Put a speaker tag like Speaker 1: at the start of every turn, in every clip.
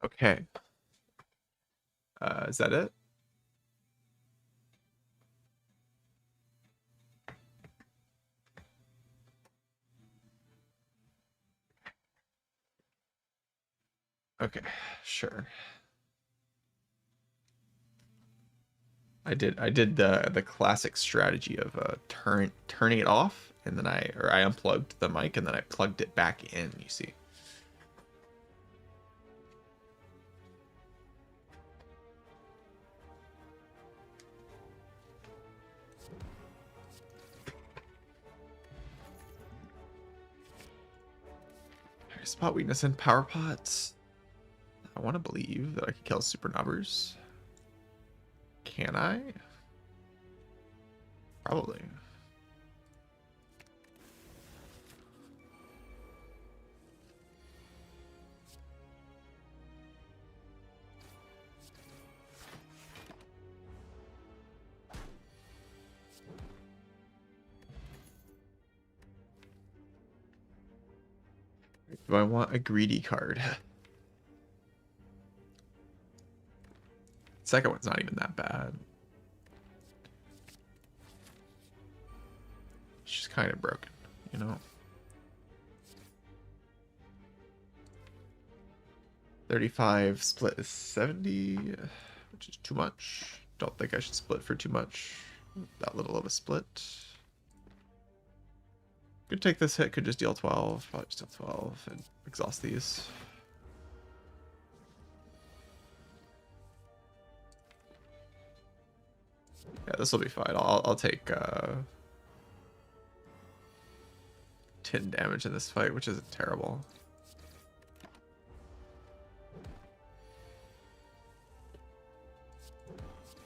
Speaker 1: Okay. Is that it? Okay, sure. I did the classic strategy of turning it off, and then I unplugged the mic and then I plugged it back in, you see. Spot weakness in power pots. I want to believe that I can kill super numbers. Can I? Probably. Do I want a greedy card? Second one's not even that bad. It's just kind of broken, you know? 35 split is 70, which is too much. Don't think I should split for too much. That little of a split. Could take this hit, could just deal 12. Probably just deal 12 and exhaust these. Yeah, this will be fine. I'll take 10 damage in this fight, which isn't terrible.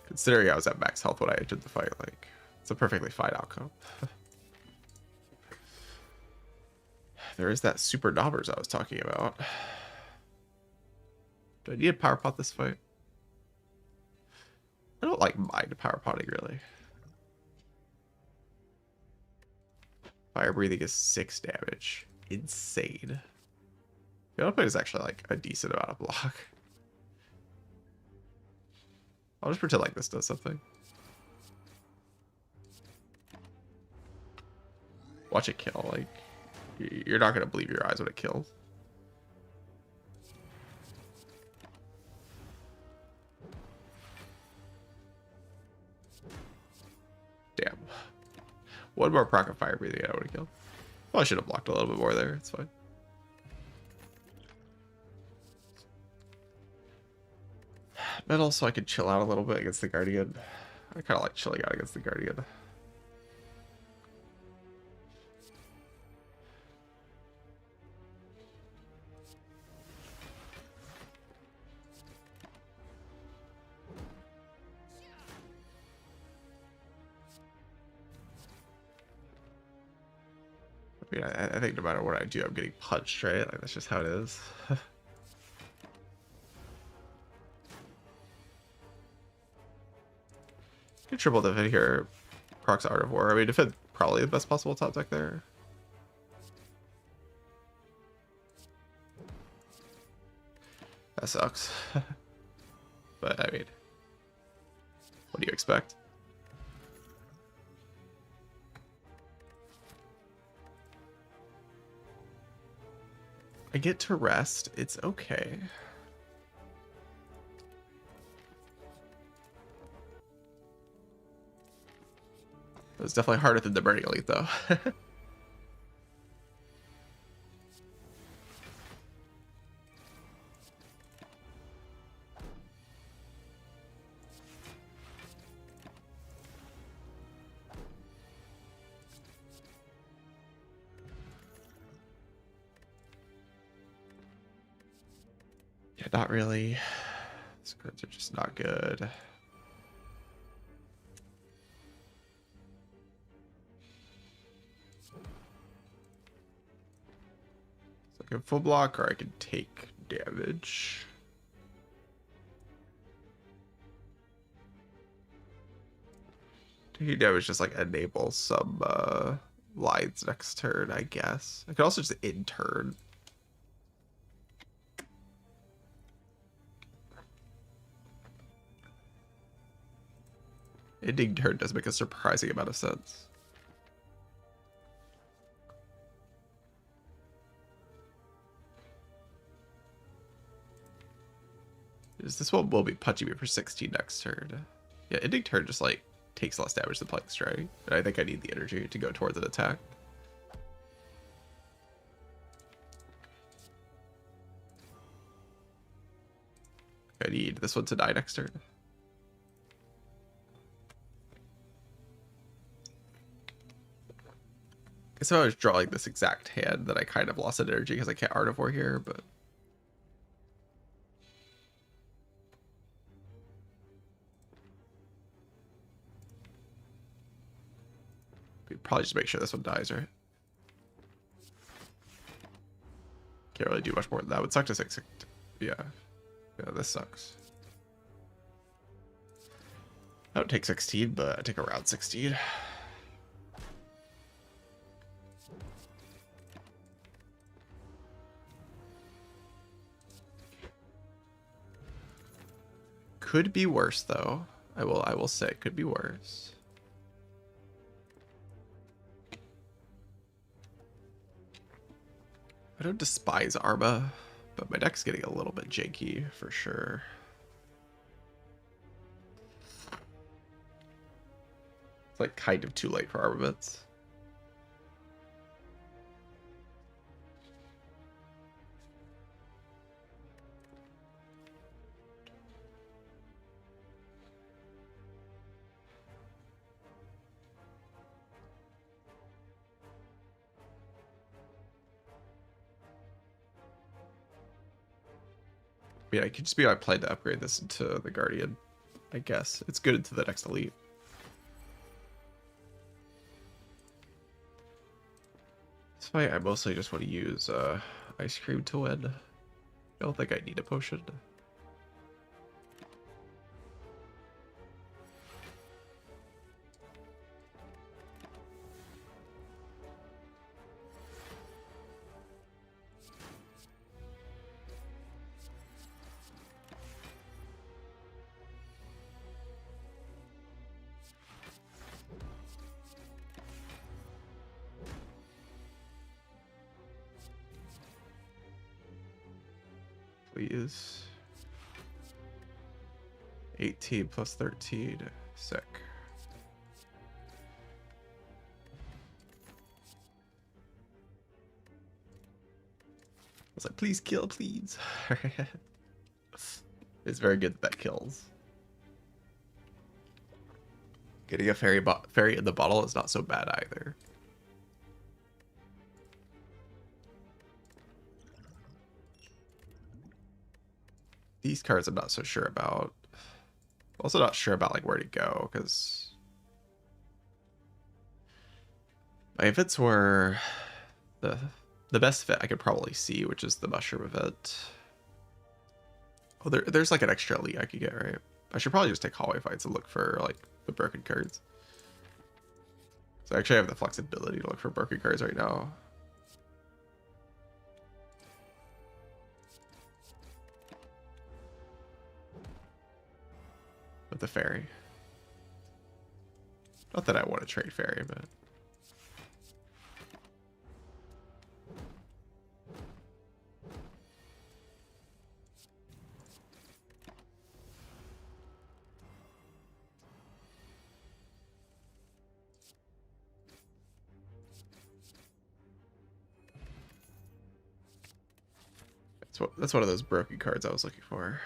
Speaker 1: Considering I was at max health when I entered the fight, like, it's a perfectly fine outcome. There is that super daubers I was talking about. Do I need a power pot this fight? I don't like mind power potting really. Fire breathing is 6 damage. Insane. The other plate is actually like a decent amount of block. I'll just pretend like this does something. Watch it kill. Like, you're not gonna believe your eyes when it kills. Damn. One more proc of fire breathing I would have killed. Well, I should have blocked a little bit more there. It's fine. Metal so I could chill out a little bit against the Guardian. I kind of like chilling out against the Guardian. I mean, I think no matter what I do, I'm getting punched, right? Like, that's just how it is. Get triple defend here. Croc's Art of War. I mean, defend probably the best possible top deck there. That sucks. But, I mean, what do you expect? I get to rest. It's okay. It was definitely harder than the Burning Elite, though. Yeah, not really. These cards are just not good. So I can full block or I can take damage. Taking damage just like enables some lines next turn, I guess. I could also just in turn. Ending turn does make a surprising amount of sense. This one will be punching me for 16 next turn. Yeah, ending turn just like takes less damage than playing strike. And I think I need the energy to go towards an attack. I need this one to die next turn. Guess if I was drawing this exact hand, that I kind of lost that energy because I can't Artivore here, but we probably just make sure this one dies, right? Can't really do much more than that. It would suck to 6. Yeah. Yeah, this sucks. I don't take 16, but I take around 16. Could be worse though. I will say it could be worse. I don't despise Arma, but my deck's getting a little bit janky for sure. It's like kind of too late for armaments. Yeah, it could just be I plan to upgrade this into the Guardian. I guess it's good into the next elite. This fight, I mostly just want to use ice cream to win. I don't think I need a potion. Please. 18 plus 13. Sick. I was like, please kill, please. It's very good that kills. Getting a fairy in the bottle is not so bad either. These cards I'm not so sure about. Also not sure about like where to go, because my events were the best fit I could probably see, which is the mushroom event. Oh, there's like an extra elite I could get, right? I should probably just take hallway fights and look for like the broken cards. So I actually have the flexibility to look for broken cards right now. With the fairy. Not that I want to trade fairy, but that's one of those broken cards I was looking for.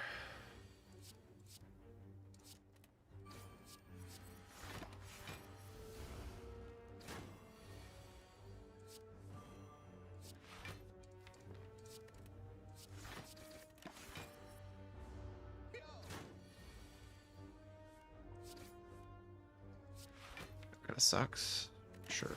Speaker 1: Kinda sucks. Sure.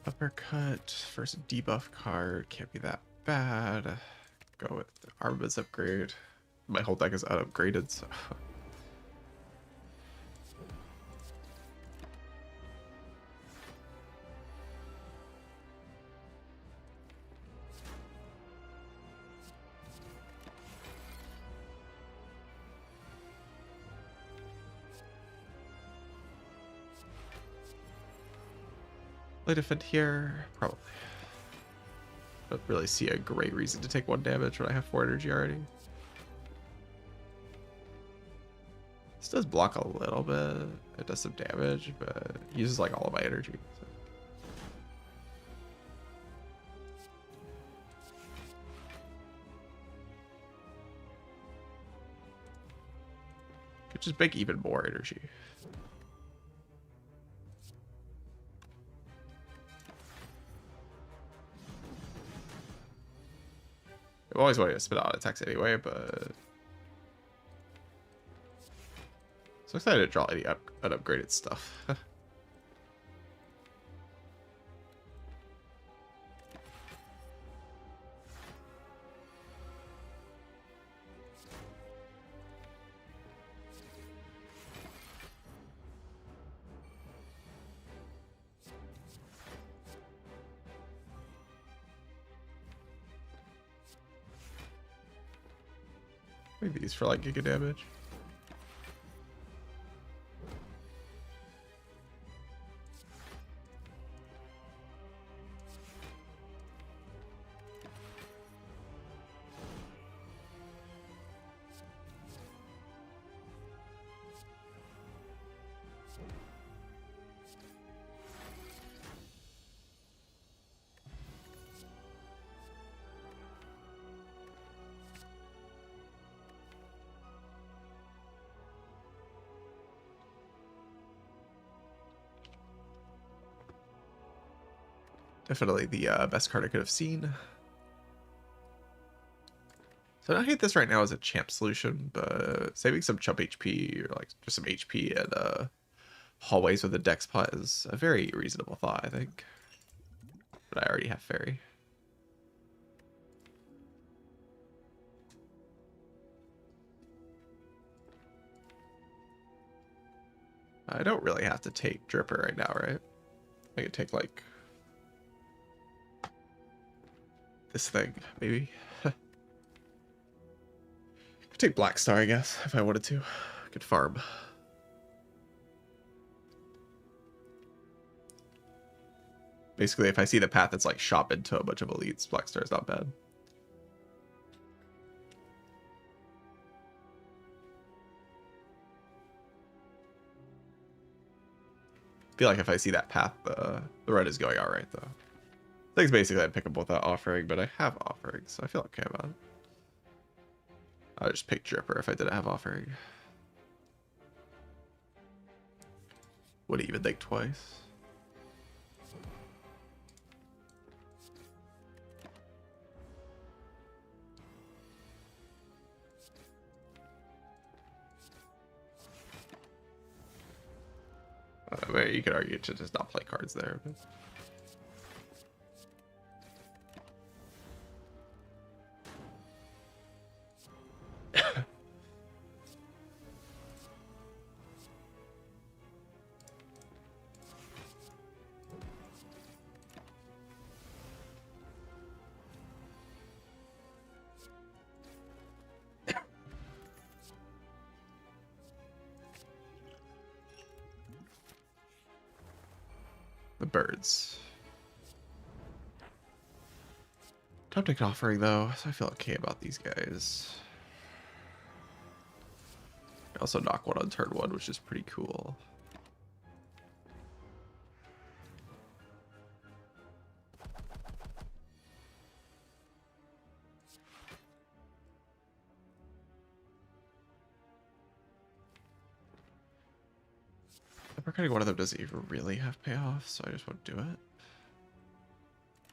Speaker 1: Uppercut, first debuff card, can't be that bad. Go with Arma's upgrade. My whole deck is unupgraded, so Play defend here, probably. Don't really see a great reason to take 1 damage when I have 4 energy already. This does block a little bit. It does some damage, but it uses like all of my energy. So. Could just make even more energy. I've always wanted to spit out attacks anyway, but so excited to draw any unupgraded stuff. Maybe these for like giga damage. Definitely the best card I could have seen. So I don't hate this right now as a champ solution, but saving some chump HP or like just some HP and hallways with a dex pot is a very reasonable thought, I think. But I already have fairy. I don't really have to take Dripper right now, right? I could take like this thing, maybe. Could take Black Star, I guess, if I wanted to. I could farm. Basically, if I see the path that's like shop into a bunch of elites, Black Star is not bad. I feel like if I see that path, the red is going alright, though. I think basically I'd pick up without offering, but I have offering, so I feel okay about it. I would just pick Dripper if I didn't have offering. Wouldn't even think twice. You could argue to just not play cards there. But... the birds. Don't take an offering though, so I feel okay about these guys. I also knock one on turn 1, which is pretty cool. Uppercutting one of them doesn't even really have payoff, so I just won't do it.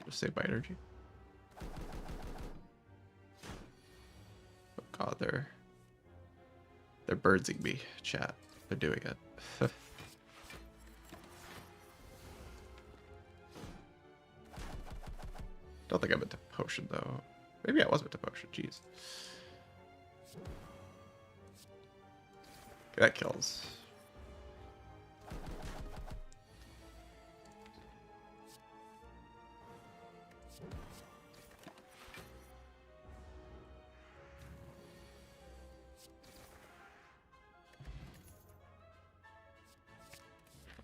Speaker 1: Just save my energy. Oh god, they're birdsing me, chat. They're doing it. Don't think I'm into potion though. Maybe I was into potion, jeez. Okay, that kills.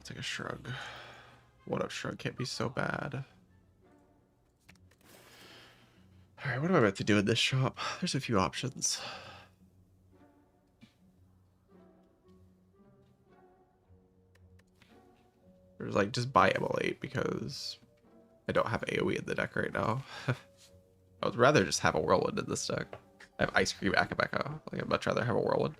Speaker 1: Take a shrug. One up shrug can't be so bad. Alright, what am I about to do in this shop? There's a few options. There's like just buy Immolate because I don't have AoE in the deck right now. I would rather just have a Whirlwind in this deck. I have Ice Cream Akabeka. Like, I'd much rather have a Whirlwind.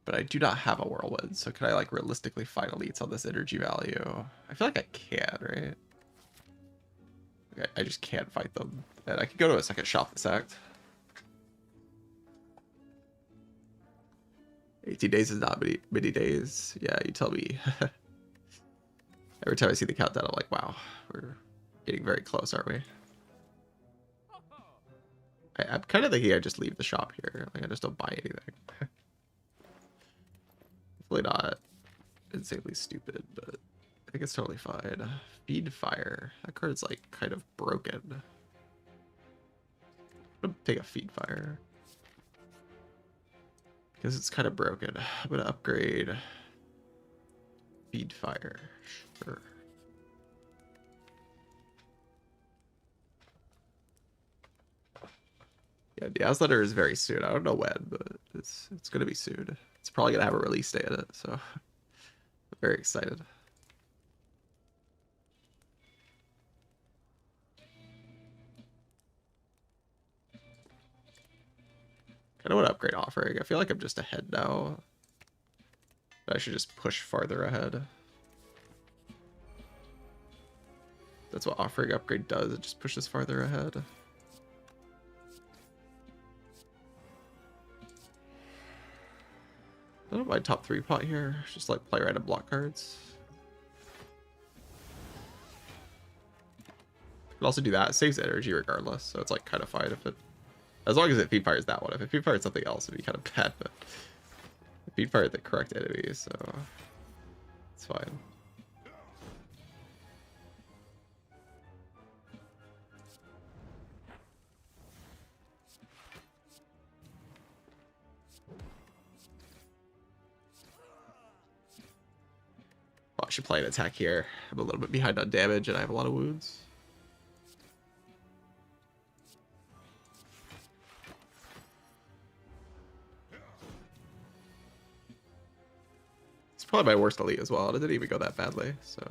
Speaker 1: But I do not have a Whirlwind, so can I like realistically find elites on this energy value? I feel like I can, right? Like, I just can't fight them. And I could go to a second shop this act. 18 days is not many days. Yeah, you tell me. Every time I see the countdown, I'm like, wow, we're getting very close, aren't we? I'm kind of thinking I just leave the shop here. Like, I just don't buy anything. Hopefully not insanely stupid, but I think it's totally fine. Feed Fire. That card's like kind of broken. I'm gonna take a Feed Fire. Because it's kind of broken. I'm gonna upgrade Feed Fire. Sure. Yeah, Diaz Letter is very soon. I don't know when, but it's gonna be soon. It's probably gonna have a release date in it, so I'm very excited. Kind of want to upgrade Offering. I feel like I'm just ahead now. I should just push farther ahead. That's what Offering Upgrade does. It just pushes farther ahead. I don't mind top 3 pot here. Just like play random block cards. Could also do that. It saves energy regardless, so it's like kind of fine if it, as long as it feed fires that one. If it feed fires something else, it'd be kind of bad. But it feed fired the correct enemy, so it's fine. Oh, I should play an attack here. I'm a little bit behind on damage, and I have a lot of wounds. It's probably my worst elite as well. It didn't even go that badly, so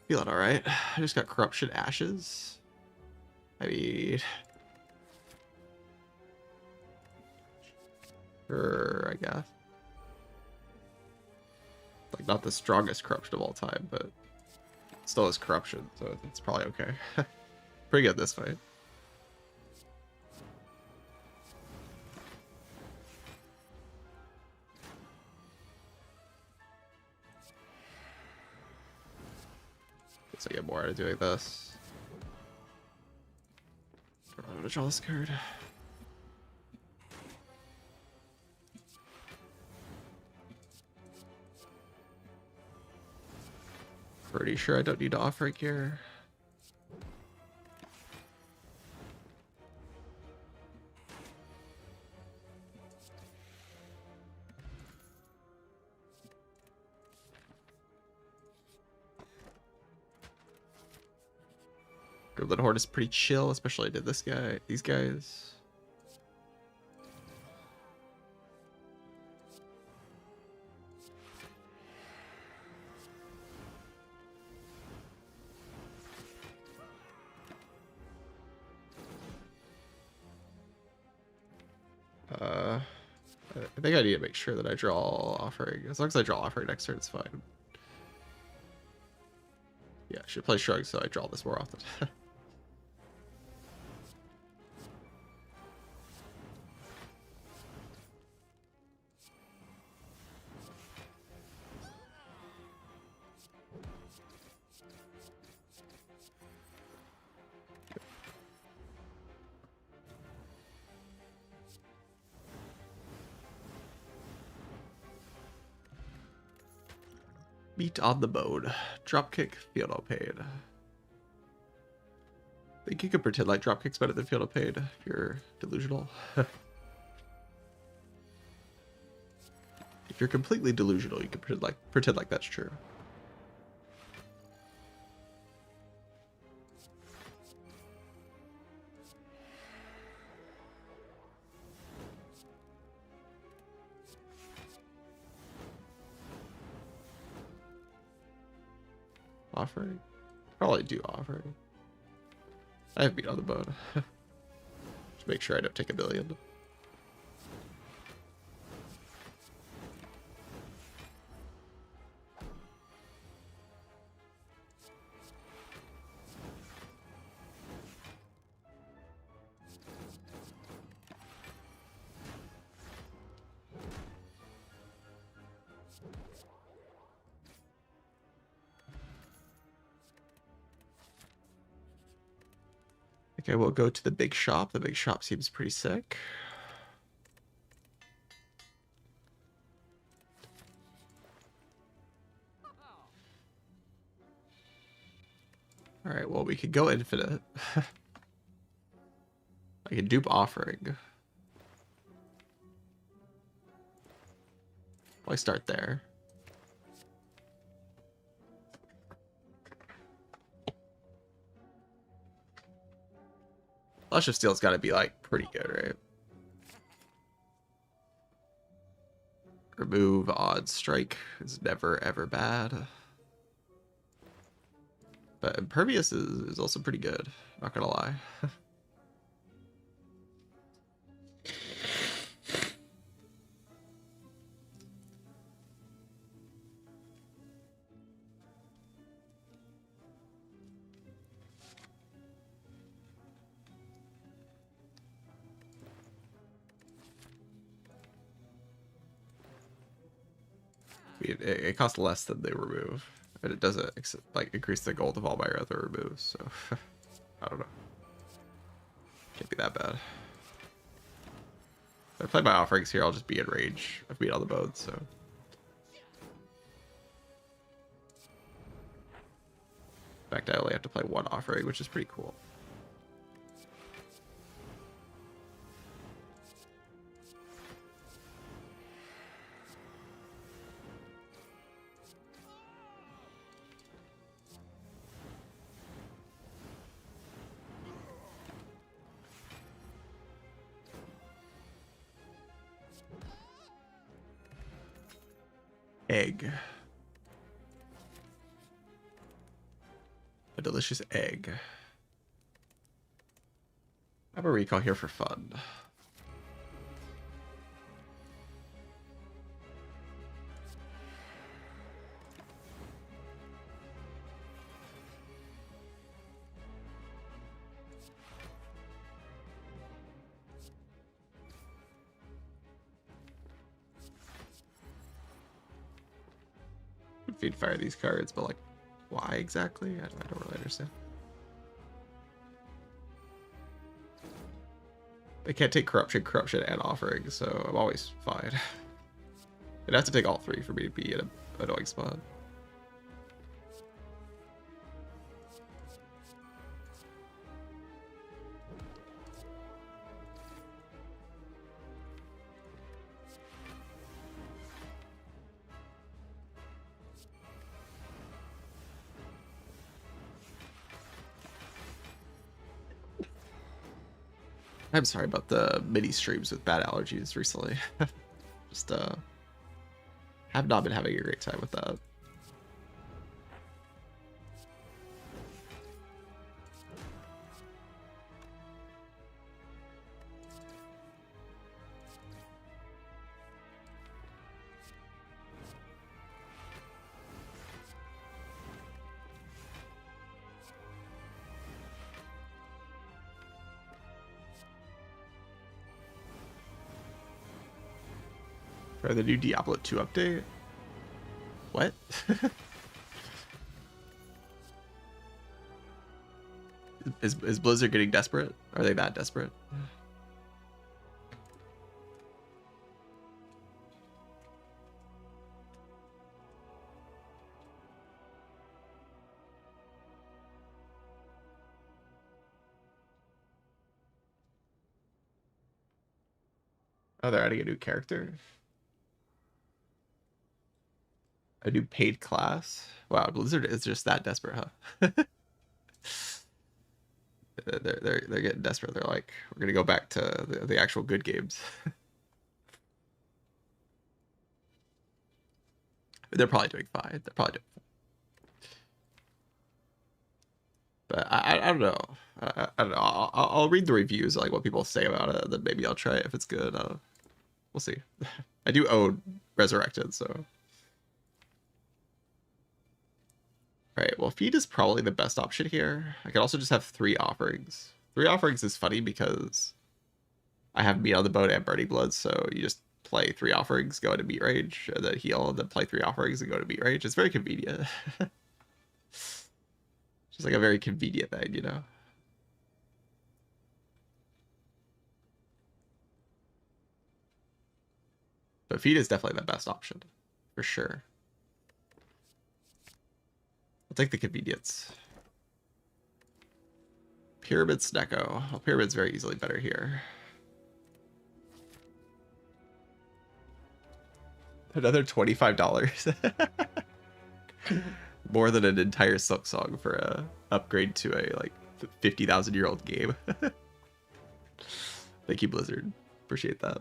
Speaker 1: feeling all right. I just got Corruption Ashes. I mean, sure, I guess. Like, not the strongest corruption of all time, but it still has corruption, so it's probably okay. Pretty good this fight. Guess I get more out of doing this. I'm gonna draw this card. Pretty sure I don't need to off-rank here. Gremlin Horde is pretty chill, especially to this guy, these guys. I think I need to make sure that I draw Offering. As long as I draw Offering next turn, it's fine. Yeah, I should play Shrug so I draw this more often. Meat on the bone. Dropkick, feel no pain. think you could pretend like dropkick's better than Field of Pain if you're delusional. If you're completely delusional, you can pretend like that's true. Offering? Probably do offering. I have beat on the bone. Just make sure I don't take a billion. Okay, we'll go to the big shop. The big shop seems pretty sick. Alright, well, we could go infinite. I can dupe offering. Why start there? Flush of Steel's got to be, like, pretty good, right? Remove odd strike is never, ever bad. But Impervious is also pretty good, not gonna lie. It costs less than they remove, but it doesn't like increase the gold of all my other removes. So I don't know. Can't be that bad. If I play my offerings here, I'll just be in range. I've beat all the bones, so. In fact, I only have to play one offering, which is pretty cool. Egg. A delicious egg. I have a recall here for fun. Feed fire these cards, but like, why exactly? I don't really understand. They can't take corruption, and offering, so I'm always fine. It'd have to take all three for me to be in an annoying spot. I'm sorry about the mini streams with bad allergies recently. Just have not been having a great time with that. Or the new Diablo 2 update? What? Is Blizzard getting desperate? Are they that desperate? Oh, they're adding a new character. A new paid class. Wow, Blizzard is just that desperate, huh? They're getting desperate. They're like, we're gonna go back to the actual good games. They're probably doing fine. They're probably doing fine. But I don't know. I don't know. I'll read the reviews, like what people say about it. Then maybe I'll try it if it's good. We'll see. I do own Resurrected, so. Alright, well, feed is probably the best option here. I could also just have 3 offerings. 3 offerings is funny because I have meat on the bone and burning blood, so you just play 3 offerings, go into meat rage, and then heal, and then play 3 offerings and go to meat rage. It's very convenient. Just like a very convenient thing, you know? But feed is definitely the best option, for sure. I'll take the convenience. Pyramid Snecko. Well, Pyramid's very easily better here. Another $25. More than an entire Silk Song for a upgrade to a like 50,000-year-old game. Thank you, Blizzard. Appreciate that.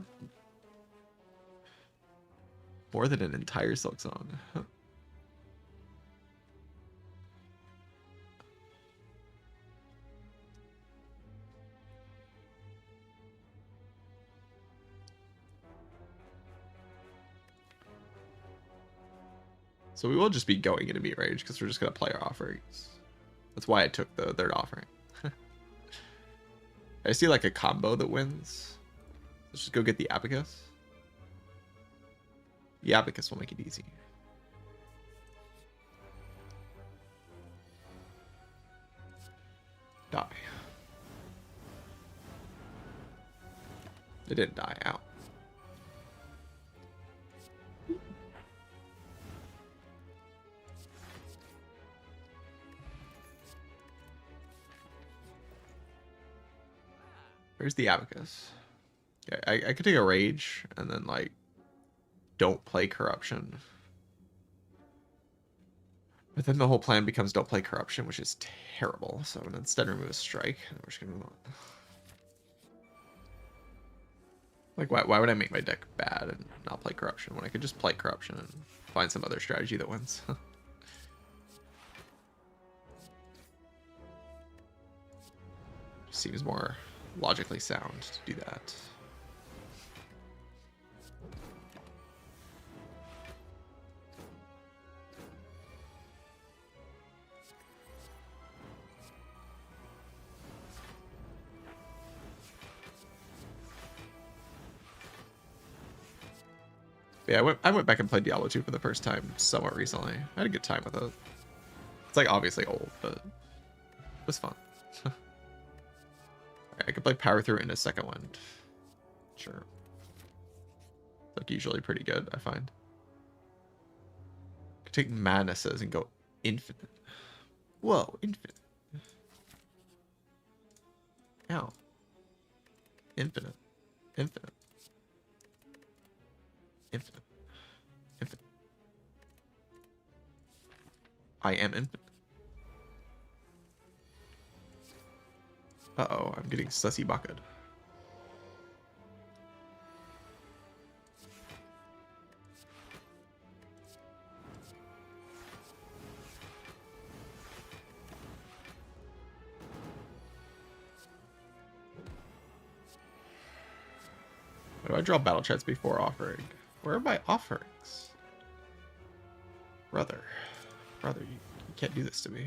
Speaker 1: More than an entire Silk Song. So we will just be going into meat rage because we're just going to play our offerings. That's why I took the third offering. I see like a combo that wins. Let's just go get the Abacus. The Abacus will make it easy. Die. It didn't die out. Where's the Abacus? Yeah, I could take a rage and then like don't play corruption. But then the whole plan becomes don't play corruption, which is terrible. So I'm gonna instead remove a strike. And we're just gonna move on. Like why would I make my deck bad and not play corruption when I could just play corruption and find some other strategy that wins? Seems more logically sound to do that. Yeah, I went back and played Diablo 2 for the first time somewhat recently. I had a good time with it. It's like obviously old, but it was fun. I could play Power Through in a second wind. Sure. Like usually pretty good, I find. Could take Madnesses and go infinite. Whoa, infinite. Ow. Infinite. Infinite. Infinite. Infinite. I am infinite. Uh-oh, I'm getting sussy bucketed. Why do I draw battle chats before offering? Where are my offerings? Brother, you can't do this to me.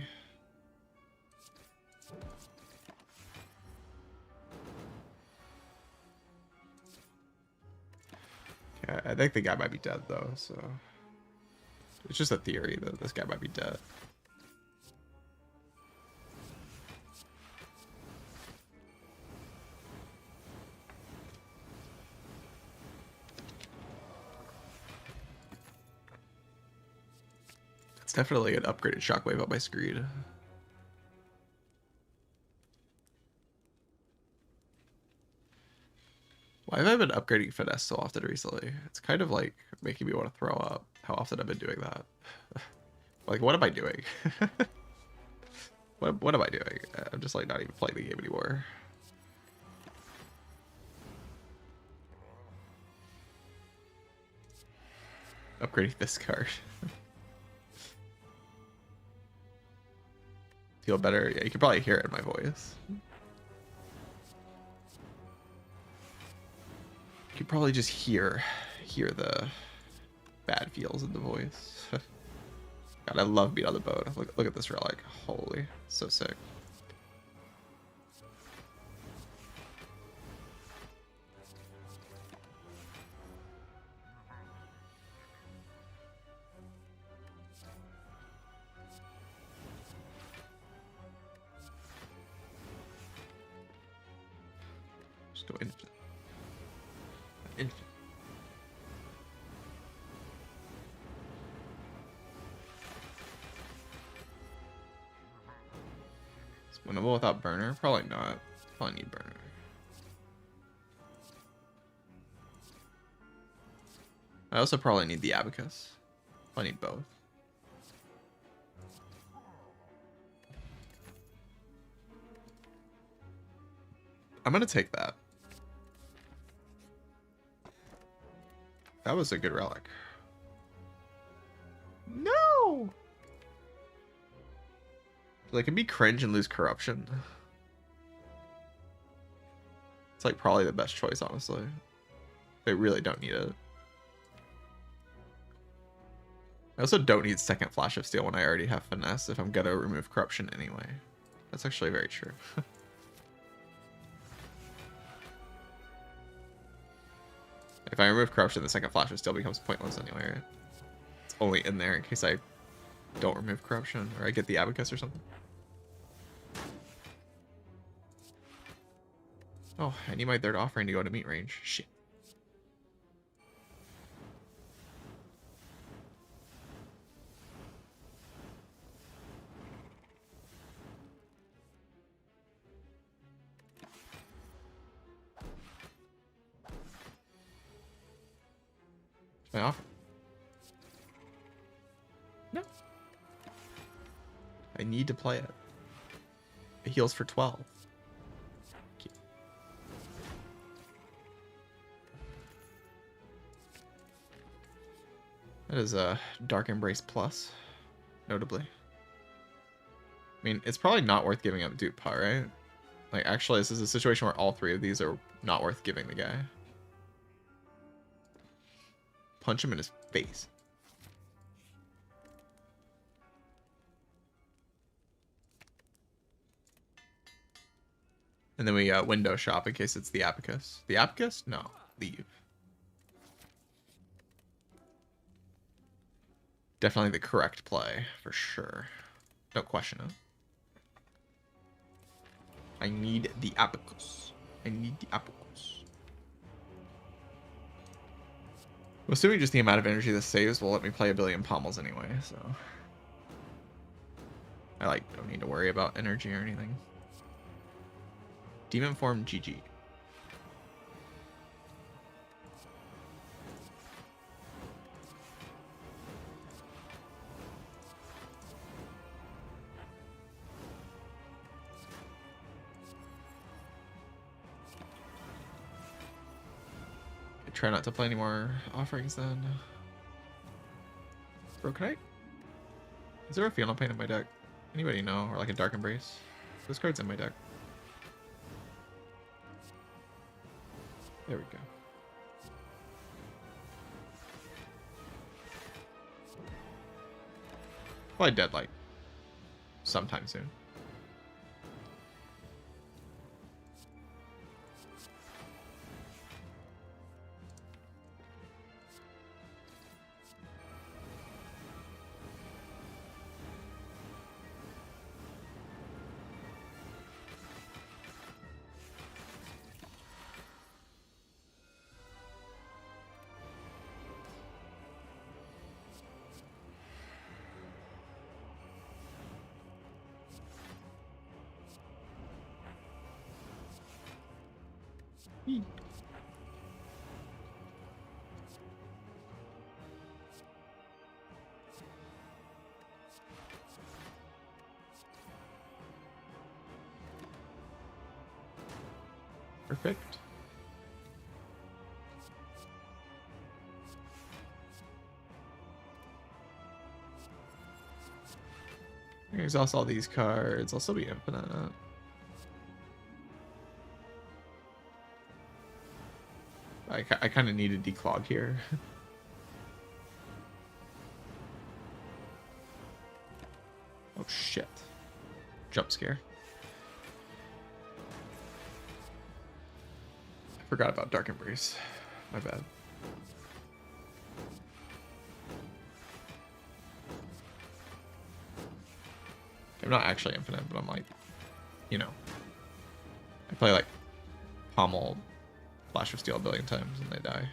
Speaker 1: Okay, I think the guy might be dead though, so it's just a theory that this guy might be dead. It's definitely an upgraded shockwave up my screen. Why have I been upgrading finesse so often recently? It's kind of like making me want to throw up how often I've been doing that. Like, what am I doing? What am I doing? I'm just like not even playing the game anymore. Upgrading this card. Feel better? Yeah, you can probably hear it in my voice. You can probably just hear the bad feels in the voice. God, I love being on the boat. Look at this relic. Holy, so sick. Just go infinite. Infinite. Is winnable without burner? Probably not. Probably need burner. I also probably need the abacus. I need both. I'm gonna take that. That was a good relic. No! They can be cringe and lose corruption. It's like probably the best choice, honestly. They really don't need it. I also don't need second Flash of Steel when I already have finesse if I'm gonna remove corruption anyway. That's actually very true. If I remove corruption, the second Flash of Steel becomes pointless anyway, right? It's only in there in case I don't remove corruption or I get the abacus or something. Oh, I need my third offering to go to meat range. Shit. My offer. No. I need to play it. It heals for 12. That is a Dark Embrace Plus, notably. I mean, it's probably not worth giving up Dupe Pot, right? Like, actually, this is a situation where all three of these are not worth giving the guy. Punch him in his face. And then we window shop in case it's the abacus. The abacus? No, leave. Definitely the correct play, for sure. No question it. I need the abacus. I need the abacus. I'm assuming just the amount of energy this saves will let me play a billion pommels anyway, so... I, like, don't need to worry about energy or anything. Demon form GG. Try not to play any more offerings then. Broken Knight? Is there a Phenol Paint in my deck? Anybody know? Or like a Dark Embrace? This card's in my deck. There we go. Probably dead like sometime soon. Perfect. Exhaust all these cards. I'll still be infinite. I kind of need a declog here. Oh shit. Jump scare. I forgot about Dark Embrace. My bad. I'm not actually infinite, but I'm like, you know. I play like Pommel, Flash of Steel a billion times and they die.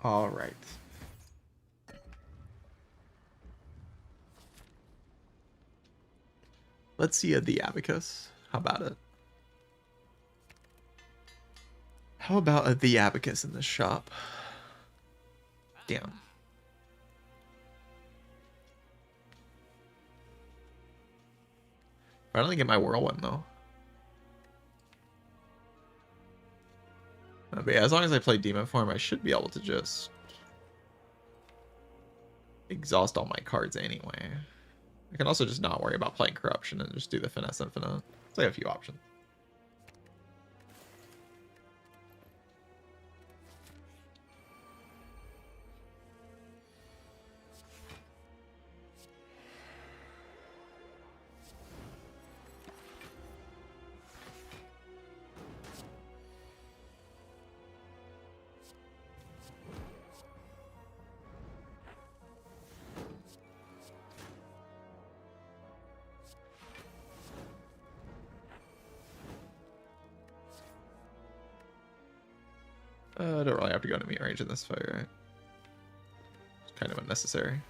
Speaker 1: All right. Let's see the abacus. How about it? How about the abacus in this shop? Damn. Finally get my whirlwind though. But yeah, as long as I play demon form, I should be able to just exhaust all my cards anyway. I can also just not worry about playing corruption and just do the finesse infinite. So I have a few options. I don't really have to go into meat range in this fight, right? It's kind of unnecessary.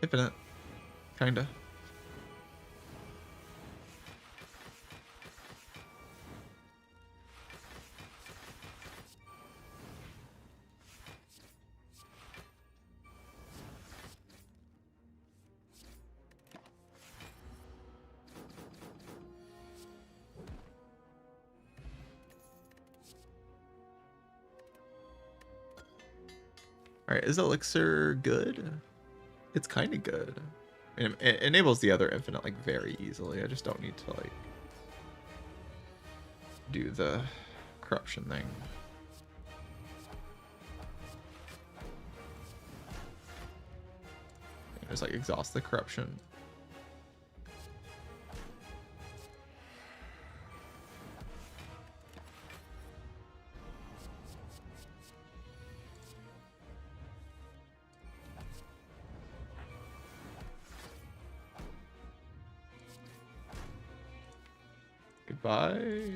Speaker 1: Infinite. Kinda. Alright, is Elixir good? It's kind of good. I mean, it enables the other infinite like very easily. I just don't need to like do the corruption thing. Just like exhaust the corruption. Goodbye.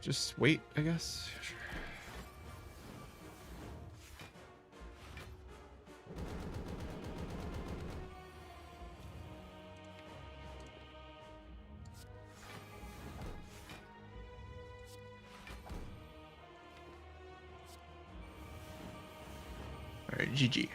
Speaker 1: Just wait, I guess. Sure. All right, GG.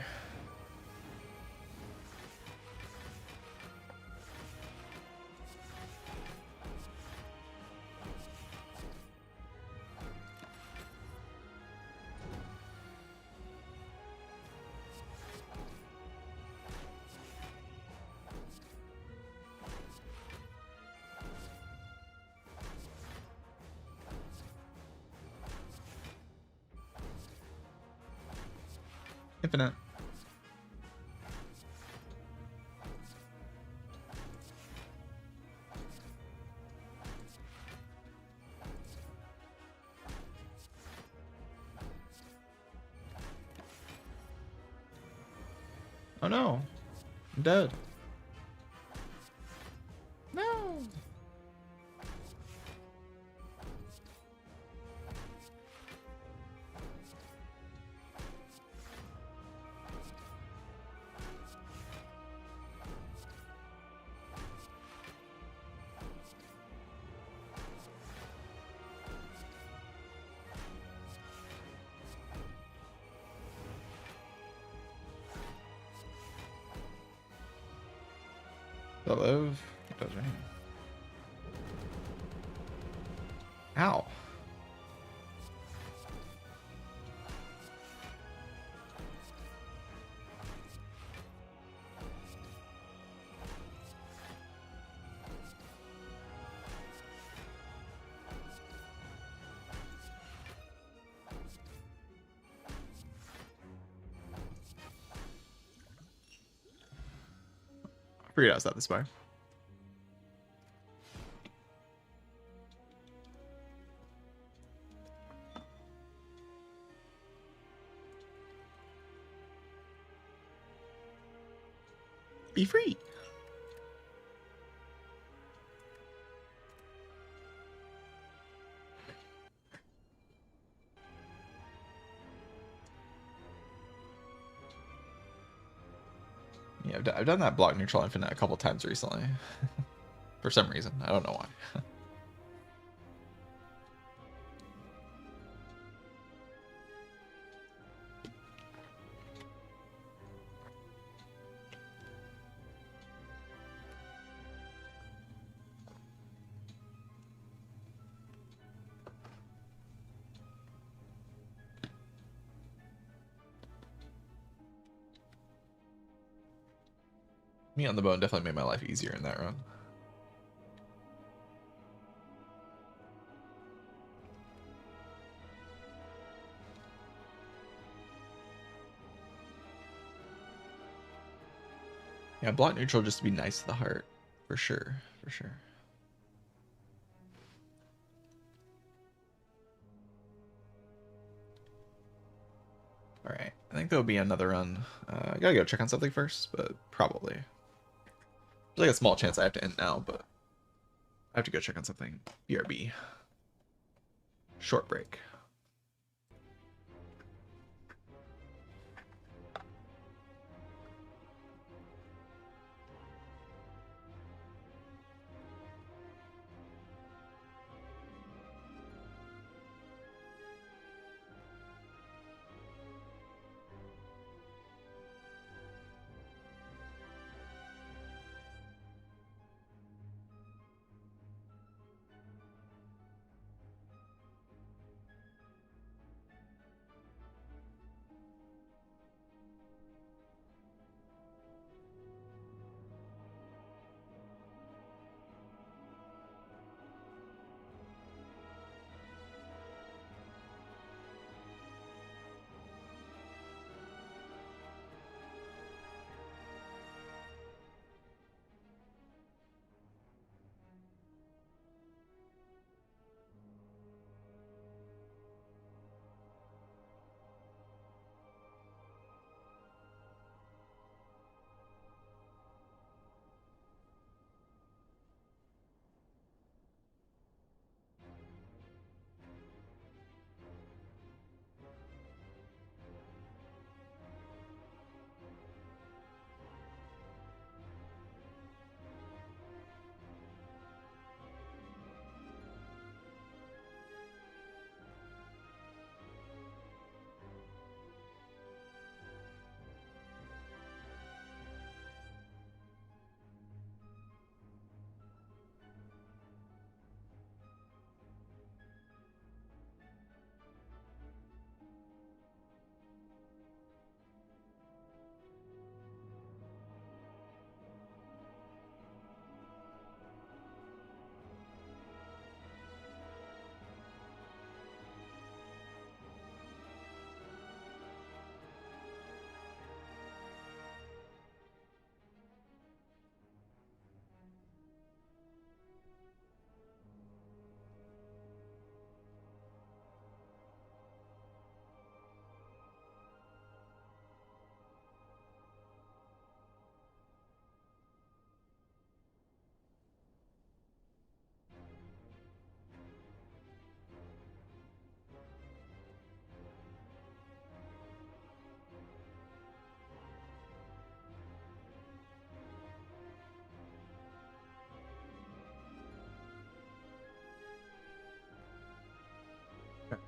Speaker 1: Infinite. Oh no. I'm dead. No. Does it live? It does, right? Ow. I forget I was at the Spire. Be free. Yeah, I've done that block neutral infinite a couple times recently. For some reason. I don't know why. Me on the bone definitely made my life easier in that run. Yeah, block neutral just to be nice to the heart. For sure. For sure. Alright. I think there'll be another run. I gotta go check on something first, but probably. There's like a small chance I have to end now, but I have to go check on something. BRB. Short break.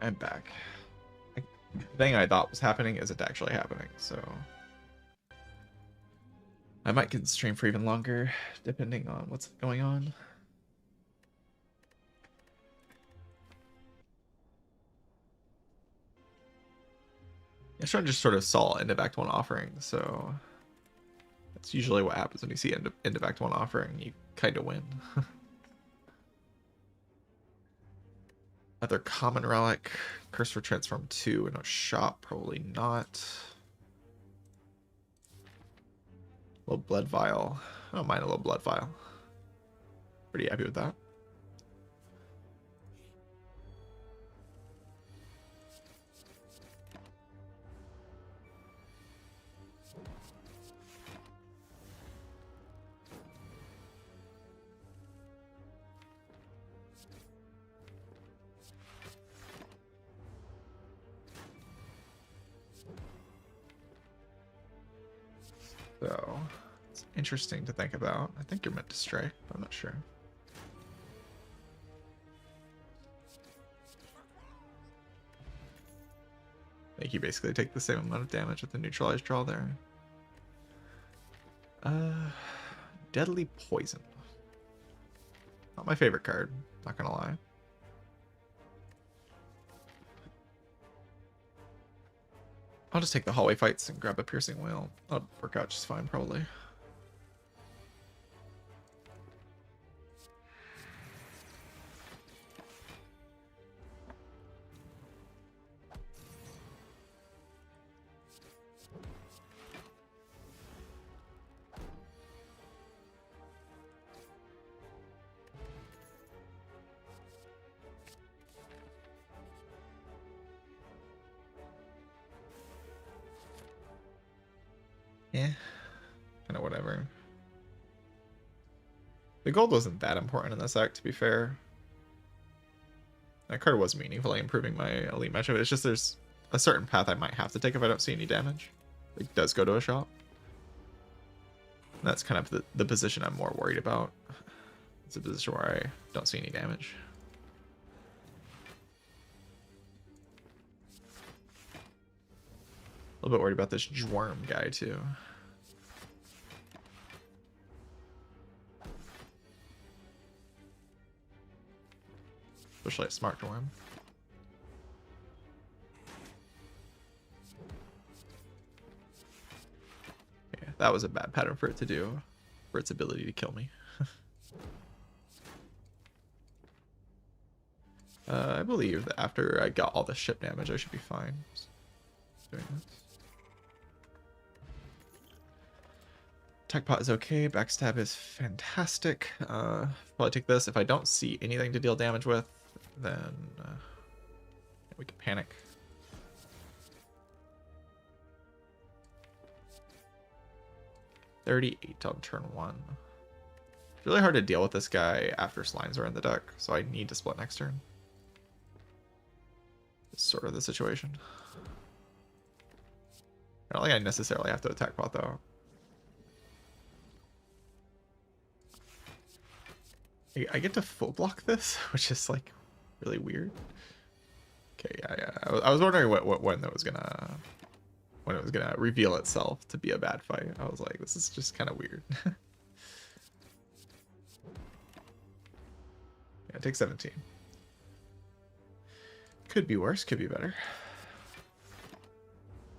Speaker 1: I'm back. The thing I thought was happening isn't actually happening, so I might can stream for even longer, depending on what's going on. Yeshon just sort of saw end of Act 1 offering, so that's usually what happens when you see end of Act 1 offering. You kind of win. Other common relic, Curse for Transform 2 in a shop, probably not. A little blood vial. I don't mind a little blood vial. Pretty happy with that. So it's interesting to think about. I think you're meant to stray, but I'm not sure. I think you basically take the same amount of damage with the neutralized draw there. Deadly Poison. Not my favorite card, not gonna lie. I'll just take the hallway fights and grab a piercing whale. That'll work out just fine, probably. Yeah, kind of whatever. The gold wasn't that important in this act, to be fair. That card was meaningfully improving my elite matchup. It's just there's a certain path I might have to take if I don't see any damage. It does go to a shop. And that's kind of the position I'm more worried about. It's a position where I don't see any damage. A little bit worried about this Dwarm guy too. Especially a smart Dwarm. Yeah, that was a bad pattern for it to do, for its ability to kill me. I believe that after I got all the ship damage, I should be fine. Just doing this. Tech pot is okay. Backstab is fantastic. Probably take this. If I don't see anything to deal damage with, then we can panic. $38 on turn 1. It's really hard to deal with this guy after slimes are in the deck, so I need to split next turn. It's sort of the situation. I don't think I necessarily have to attack pot though. I get to full block this, which is like really weird. Okay, yeah. I was wondering when that was gonna when it was gonna reveal itself to be a bad fight. I was like, this is just kind of weird. Yeah, take 17. Could be worse, could be better.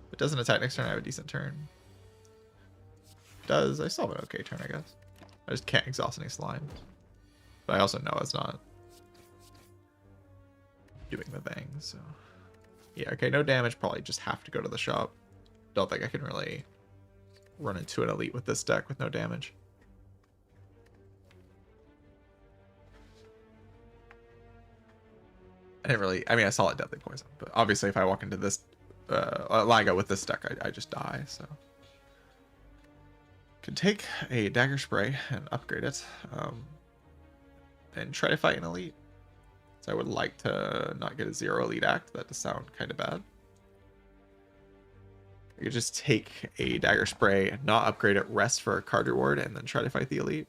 Speaker 1: If it doesn't attack next turn, I have a decent turn. It does, I still have an okay turn, I guess. I just can't exhaust any slimes. But I also know it's not doing the thing, so... Yeah, okay, no damage, probably just have to go to the shop. Don't think I can really run into an elite with this deck with no damage. I didn't really... I mean, I saw it Deadly Poison, but obviously if I walk into this Ligo with this deck, I just die, so... Could take a Dagger Spray and upgrade it. And try to fight an elite. So I would like to not get a 0 elite act. That does sound kind of bad. I could just take a Dagger Spray, not upgrade it, rest for a card reward, and then try to fight the elite.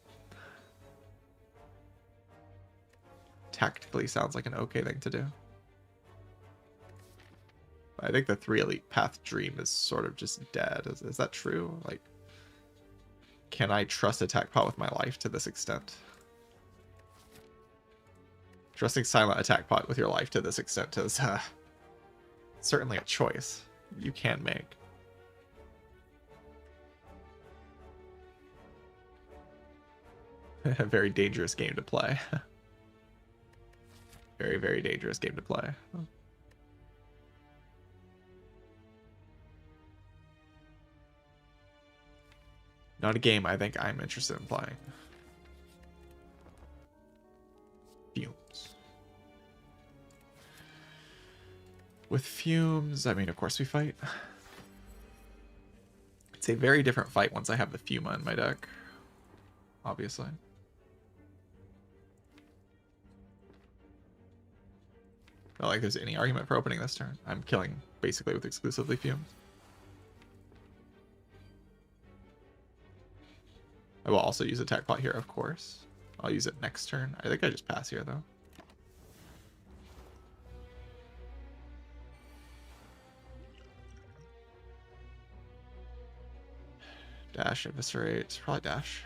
Speaker 1: Tactically sounds like an okay thing to do. I think the 3 Elite Path Dream is sort of just dead. Is that true? Like, can I trust Attack Pot with my life to this extent? Trusting Silent Attack Pot with your life to this extent is certainly a choice you can make. A very dangerous game to play. Very, very dangerous game to play. Not a game I think I'm interested in playing. Fumes. With fumes, I mean, of course we fight. It's a very different fight once I have the Fuma in my deck. Obviously. Not like there's any argument for opening this turn. I'm killing basically with exclusively fumes. I will also use Attack Pot here, of course. I'll use it next turn. I think I just pass here, though. Dash, Eviscerate. Probably dash.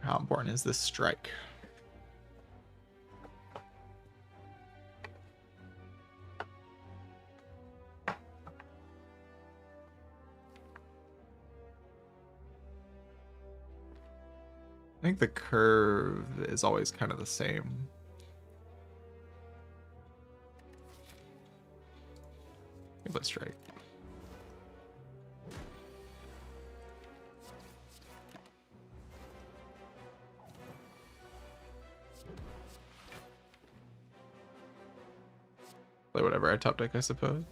Speaker 1: How important is this strike? I think the curve is always kind of the same. Let's strike. Play whatever I top deck, I suppose.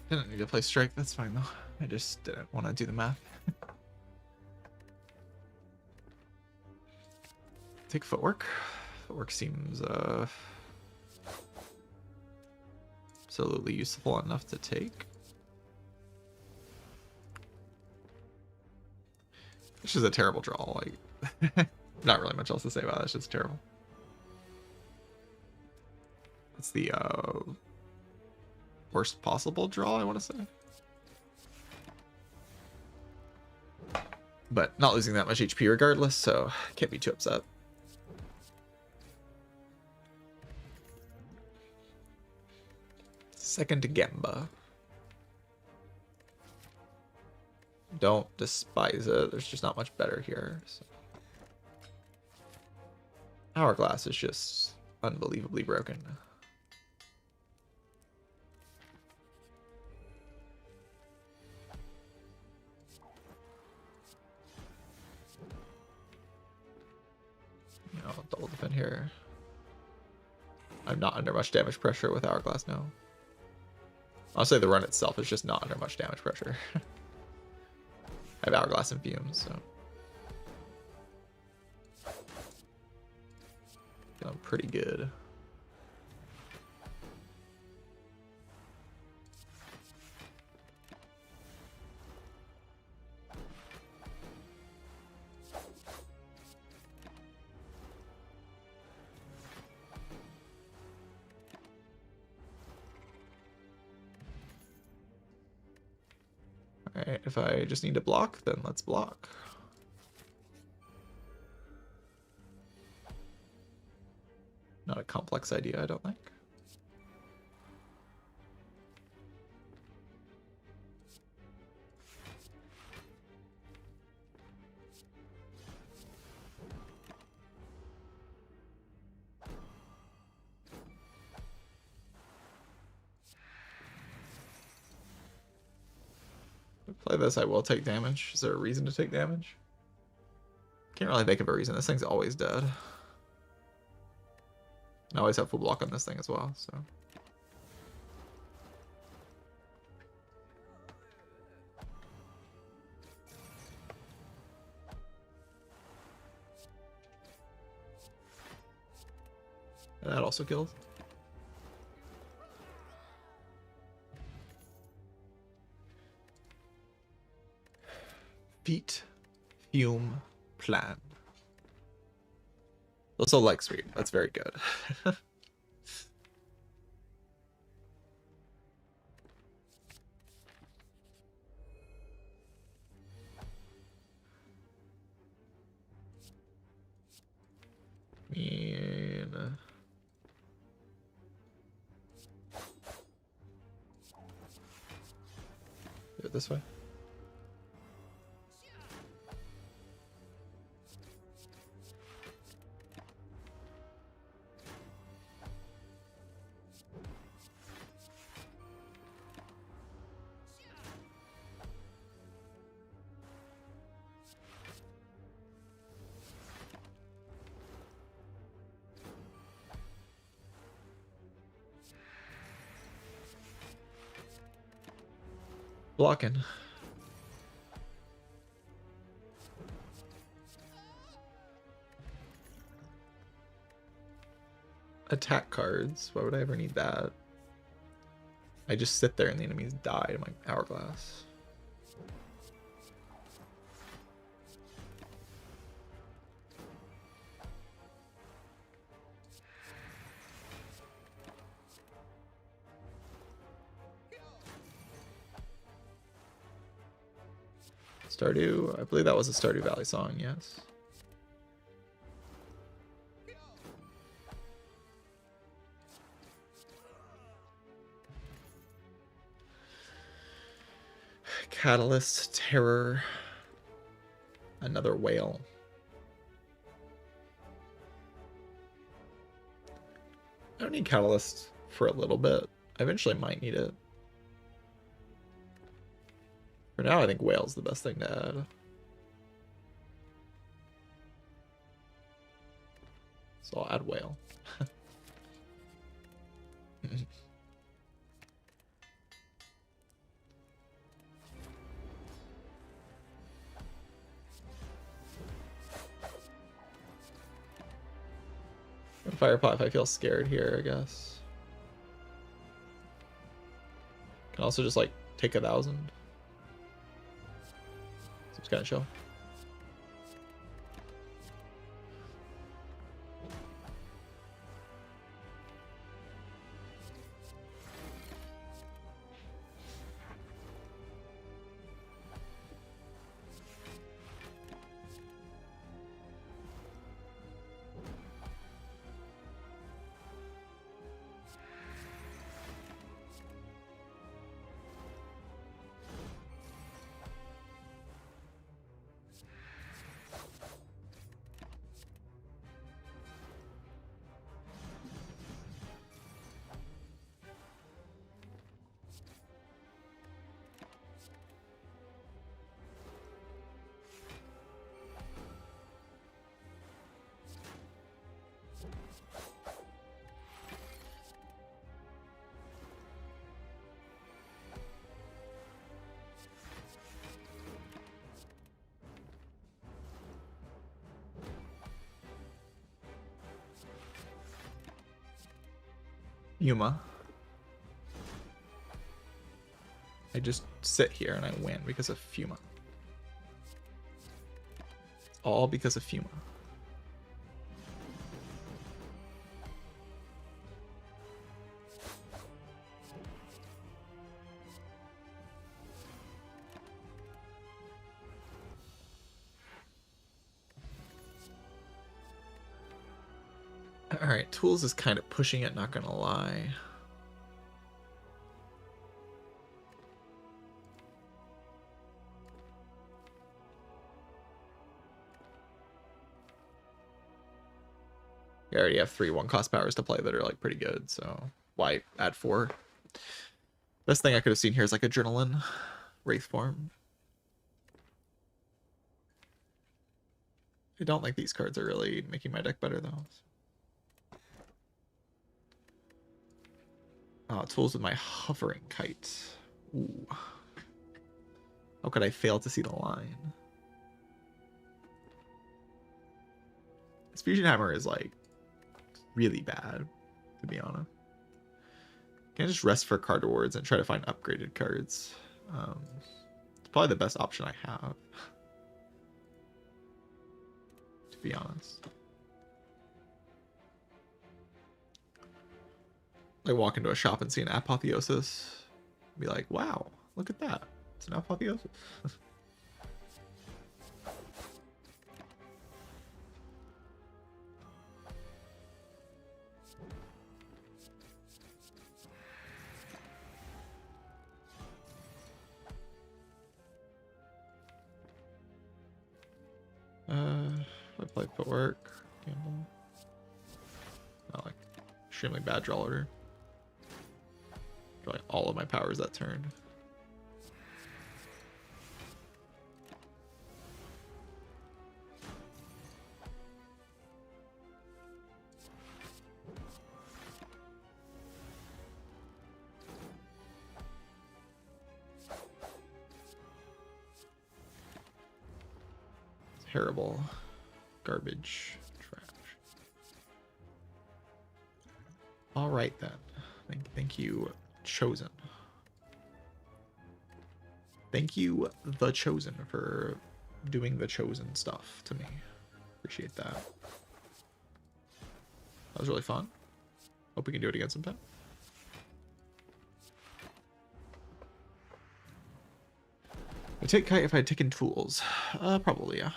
Speaker 1: Didn't need to play strike, that's fine though. I just didn't want to do the math. Take footwork. Footwork seems absolutely useful enough to take. This is a terrible draw. Like, not really much else to say about it. It's just terrible. That's the worst possible draw, I want to say. But not losing that much HP regardless, so can't be too upset. Second to Gamba. Don't despise it. There's just not much better here. So. Hourglass is just unbelievably broken. You know, double defend here. I'm not under much damage pressure with Hourglass now. I'll say the run itself is just not under much damage pressure. I have Hourglass and Fumes, so. Feeling pretty good. Alright, if I just need to block, then let's block. Not a complex idea, I don't think. Play this, I will take damage. Is there a reason to take damage? Can't really think of a reason. This thing's always dead. I always have full block on this thing as well, so. That also kills. Feet, fume, plan. Also leg sweep. That's very good. Do it this way. Blocking. Attack cards. Why would I ever need that? I just sit there and the enemies die in my hourglass. Stardew, I believe that was a Stardew Valley song, yes. Catalyst, Terror, another whale. I don't need Catalyst for a little bit. I eventually might need it. For now, I think whale's the best thing to add. So I'll add whale. Firepot if I feel scared here, I guess. Can also just like take 1,000. Seems kind of chill. Yuma. I just sit here and I win because of Fuma. It's all because of Fuma. Alright, Tools is kind of pushing it, not gonna lie. You already have 3 1-cost powers to play that are like pretty good, so why add 4? Best thing I could have seen here is like Adrenaline, Wraith Form. I don't think these cards are really making my deck better though. Tools with my Hovering Kite. Ooh. How could I fail to see the line? This Fusion Hammer is like really bad. to be honest. Can I just rest for card rewards and try to find upgraded cards? It's probably the best option I have, to be honest. I walk into a shop and see an Apotheosis, be like, wow, look at that. It's an Apotheosis. I play footwork, gamble. Not like extremely bad draw order. Drawing all of my powers that turn. Terrible. Garbage. Trash. Alright then. Thank you, Chosen. Thank you, The Chosen, for doing the Chosen stuff to me. Appreciate that. That was really fun. Hope we can do it again sometime. I take kite if I had taken tools. Probably, yeah.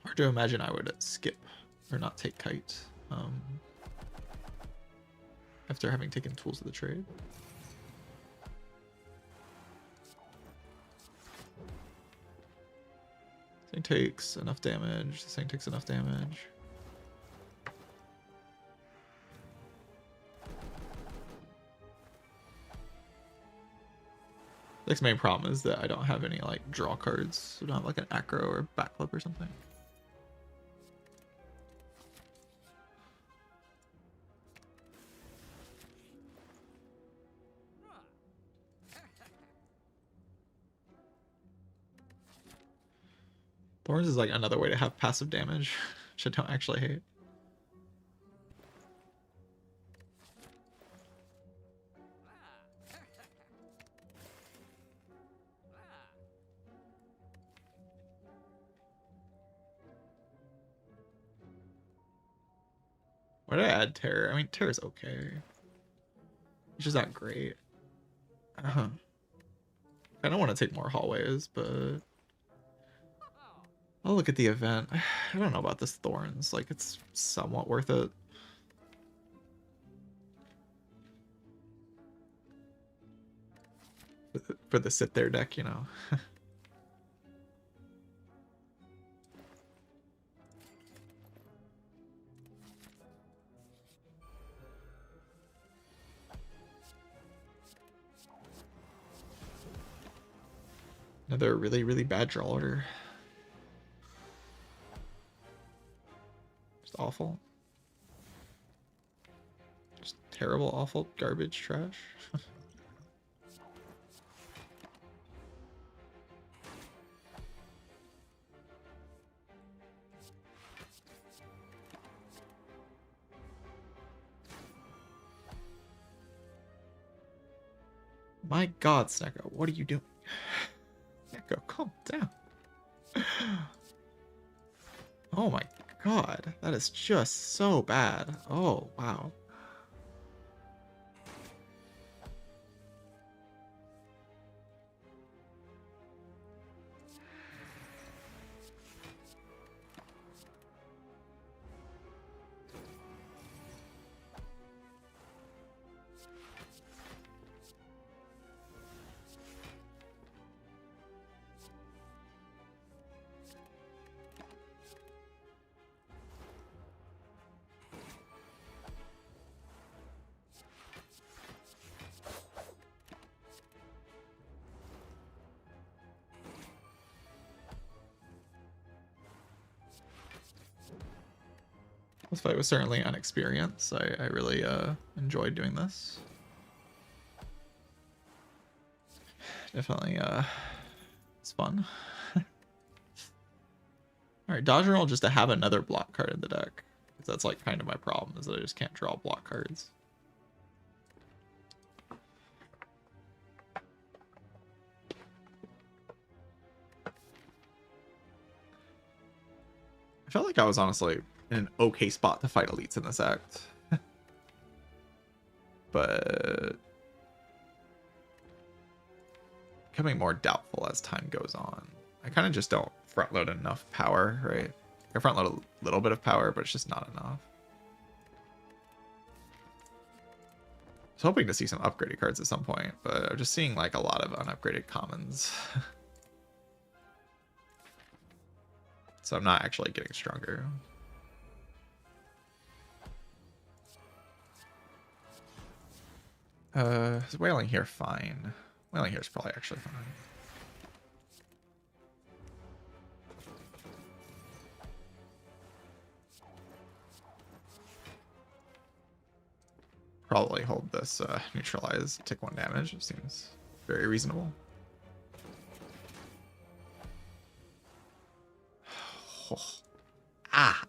Speaker 1: Hard to imagine I would skip or not take kite after having taken tools of the trade. This thing takes enough damage. This thing takes enough damage. Next main problem is that I don't have any like draw cards. I don't have like an acro or backflip or something. Thorns is like another way to have passive damage, which I don't actually hate. Why did I add Terror? I mean, Terror's okay. It's just not great. I don't want to take more hallways, but I'll look at the event. I don't know about this Thorns. Like, it's somewhat worth it. For the sit there deck, you know. Another really bad draw order. Just awful. Just terrible, awful, garbage, trash. My God, Snecko, what are you doing? Snecko, calm down. Oh my God, that is just so bad. Oh, wow. This fight was certainly an experience. I really enjoyed doing this. Definitely it's fun. All right, dodge roll just to have another block card in the deck. Because that's like kind of my problem, is that I just can't draw block cards. I felt like I was honestly in an okay spot to fight elites in this act. But becoming more doubtful as time goes on. I kind of just don't front load enough power, right? I front load a little bit of power, but it's just not enough. I was hoping to see some upgraded cards at some point, but I'm just seeing like a lot of unupgraded commons. So I'm not actually getting stronger. Is Wailing here fine? Wailing here is probably actually fine. Probably hold this neutralize, take 1 damage. It seems very reasonable. Oh. Ah!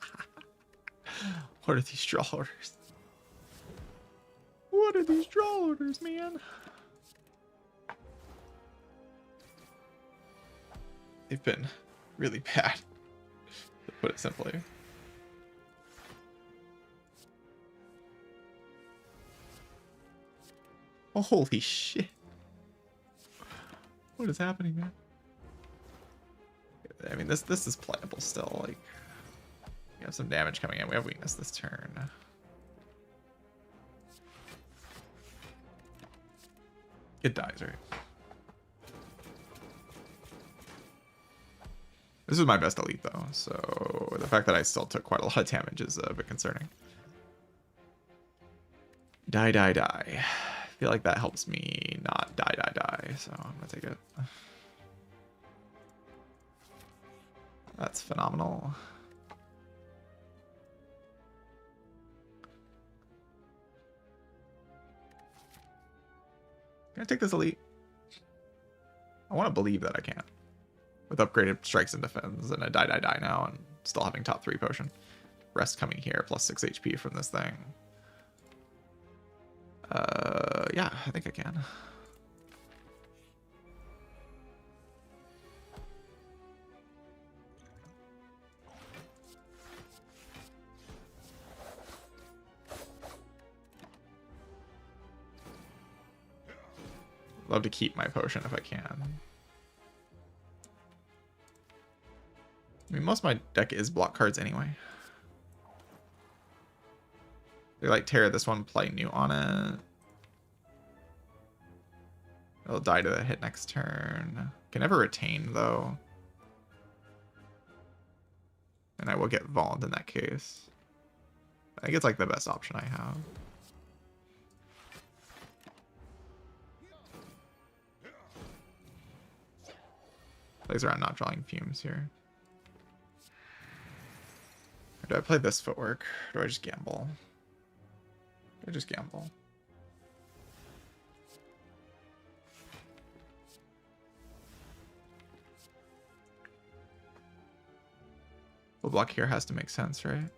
Speaker 1: What are these draw orders? What are these draw orders, man? They've been really bad, to put it simply. Oh, holy shit. What is happening, man? I mean, this is playable still. Like, we have some damage coming in. We have weakness this turn. It dies, right? This is my best elite, though, so the fact that I still took quite a lot of damage is a bit concerning. Die, die, die. I feel like that helps me not die, die, die, so I'm gonna take it. That's phenomenal. Can I take this elite? I want to believe that I can. With upgraded strikes and defense and a die, die, die now, and still having top 3 potion. Rest coming here, plus 6 HP from this thing. Yeah, I think I can. Love to keep my potion if I can. I mean, most of my deck is block cards anyway. They like tear this one, play new on it. It'll die to the hit next turn. Can never retain though. And I will get Vault in that case. I think it's like the best option I have. Plays around not drawing fumes here. Or do I play this footwork? Or do I just gamble? I just gamble. The block here has to make sense, right?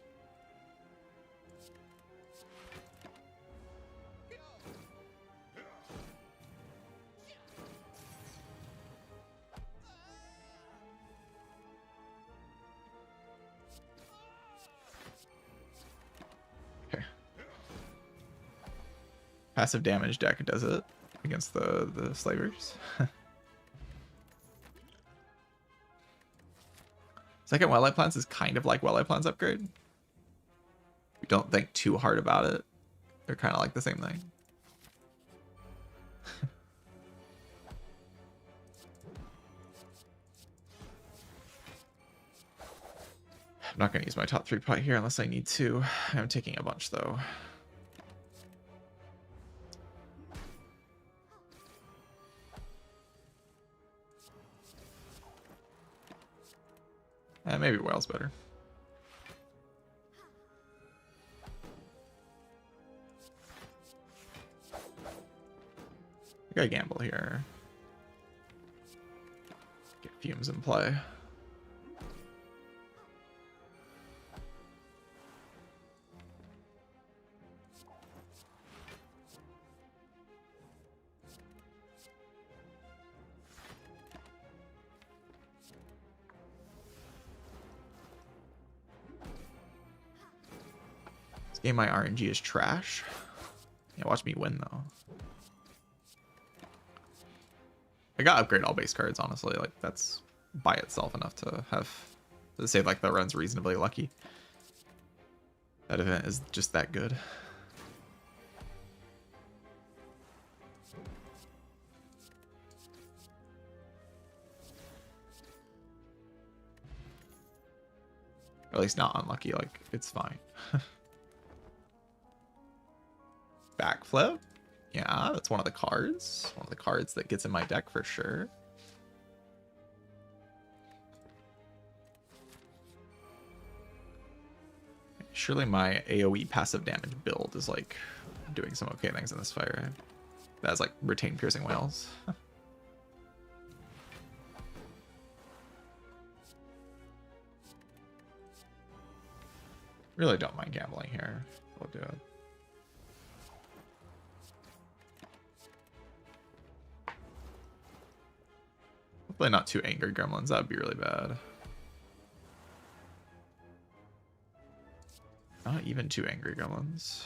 Speaker 1: Okay. Passive damage deck does it against the slavers. Second Wildlife Plants is kind of like Wildlife Plants Upgrade. We don't think too hard about it. They're kind of like the same thing. I'm not going to use my top 3 pot here unless I need to. I'm taking a bunch though. Maybe Whale's better. I gotta gamble here. Get fumes in play. This game, my RNG is trash. Yeah, watch me win though. I got upgrade all base cards, honestly. Like that's by itself enough to have to say like the run's reasonably lucky. That event is just that good. Or at least not unlucky, like it's fine. Backflip? Yeah, that's one of the cards. One of the cards that gets in my deck for sure. Surely my AoE passive damage build is like doing some okay things in this fight, right? That has like retained piercing whales. Really don't mind gambling here. We'll do it. Hopefully not two angry gremlins. That would be really bad. Not even two angry gremlins.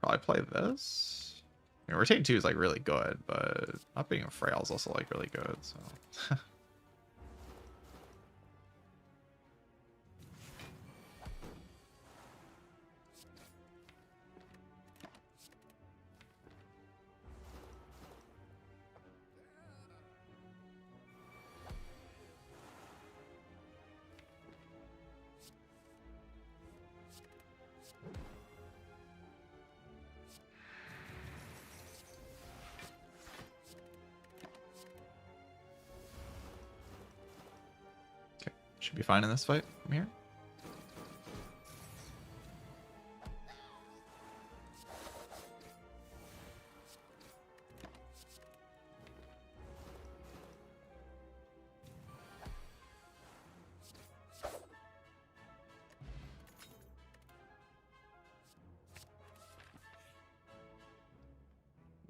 Speaker 1: Probably play this. I mean, rotate 2 is like really good, but not being a frail is also like really good, so. Should be fine in this fight from here.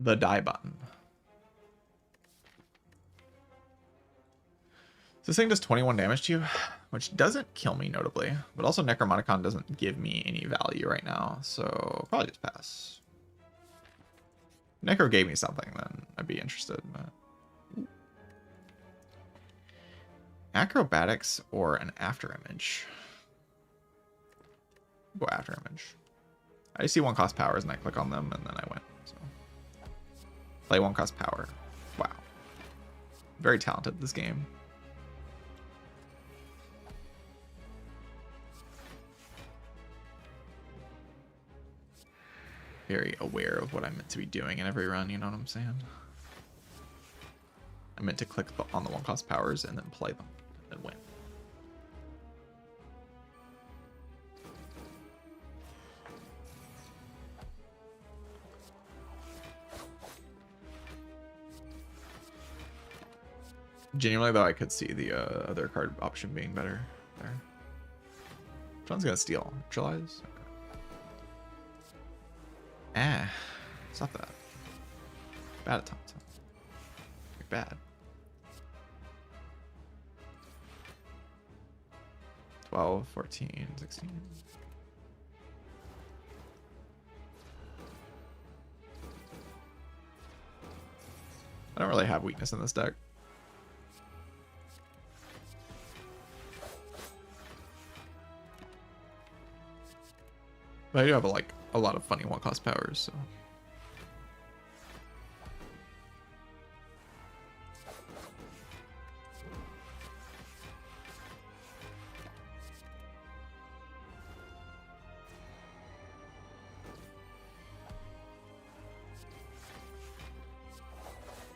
Speaker 1: The die button. So this thing does 21 damage to you, which doesn't kill me notably, but also Necromonicon doesn't give me any value right now, so probably just pass. Necro gave me something, then I'd be interested. But... Acrobatics or an Afterimage? Go Afterimage. I see 1-cost powers and I click on them and then I win. So play 1-cost power. Wow. Very talented this game. Very aware of what I'm meant to be doing in every run, you know what I'm saying? I meant to click on the 1-cost powers and then play them and win. Genuinely though, I could see the other card option being better there. Which one's gonna steal? Neutralize? Okay. Ah, stop that. Bad at times. You're bad. 12, 14, 16. I don't really have weakness in this deck. But I do have a lot of funny 1-cost powers, so.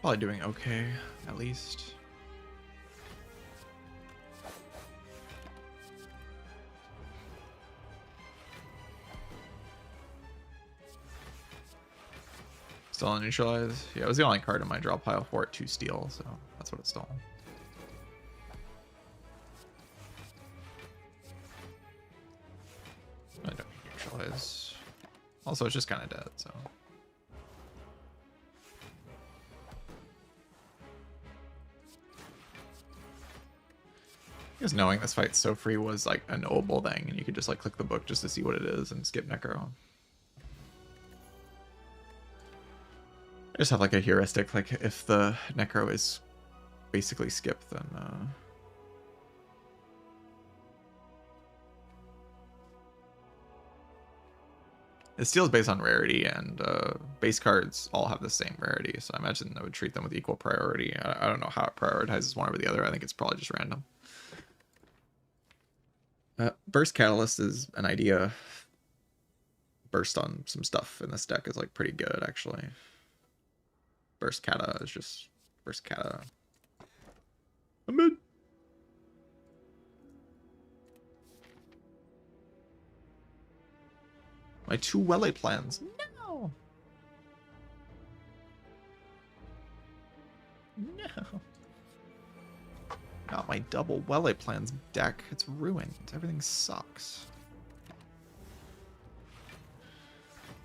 Speaker 1: Probably doing okay, at least. Still on neutralize. Yeah, it was the only card in my draw pile for it to steal, so that's what it stole. I don't neutralize. Also, it's just kind of dead, so. Because knowing this fight's so free was like a knowable thing, and you could just like click the book just to see what it is and skip Necro. I just have like a heuristic, like if the Necro is basically skipped, then it steals based on rarity, and base cards all have the same rarity, so I imagine I would treat them with equal priority. I don't know how it prioritizes one over the other. I think it's probably just random. Burst Catalyst is an idea. Burst on some stuff in this deck is like pretty good, actually. Burst Kata is just Burst Kata. I'm in. My 2 Welle plans. No. No. Not my double Welle plans deck. It's ruined. Everything sucks.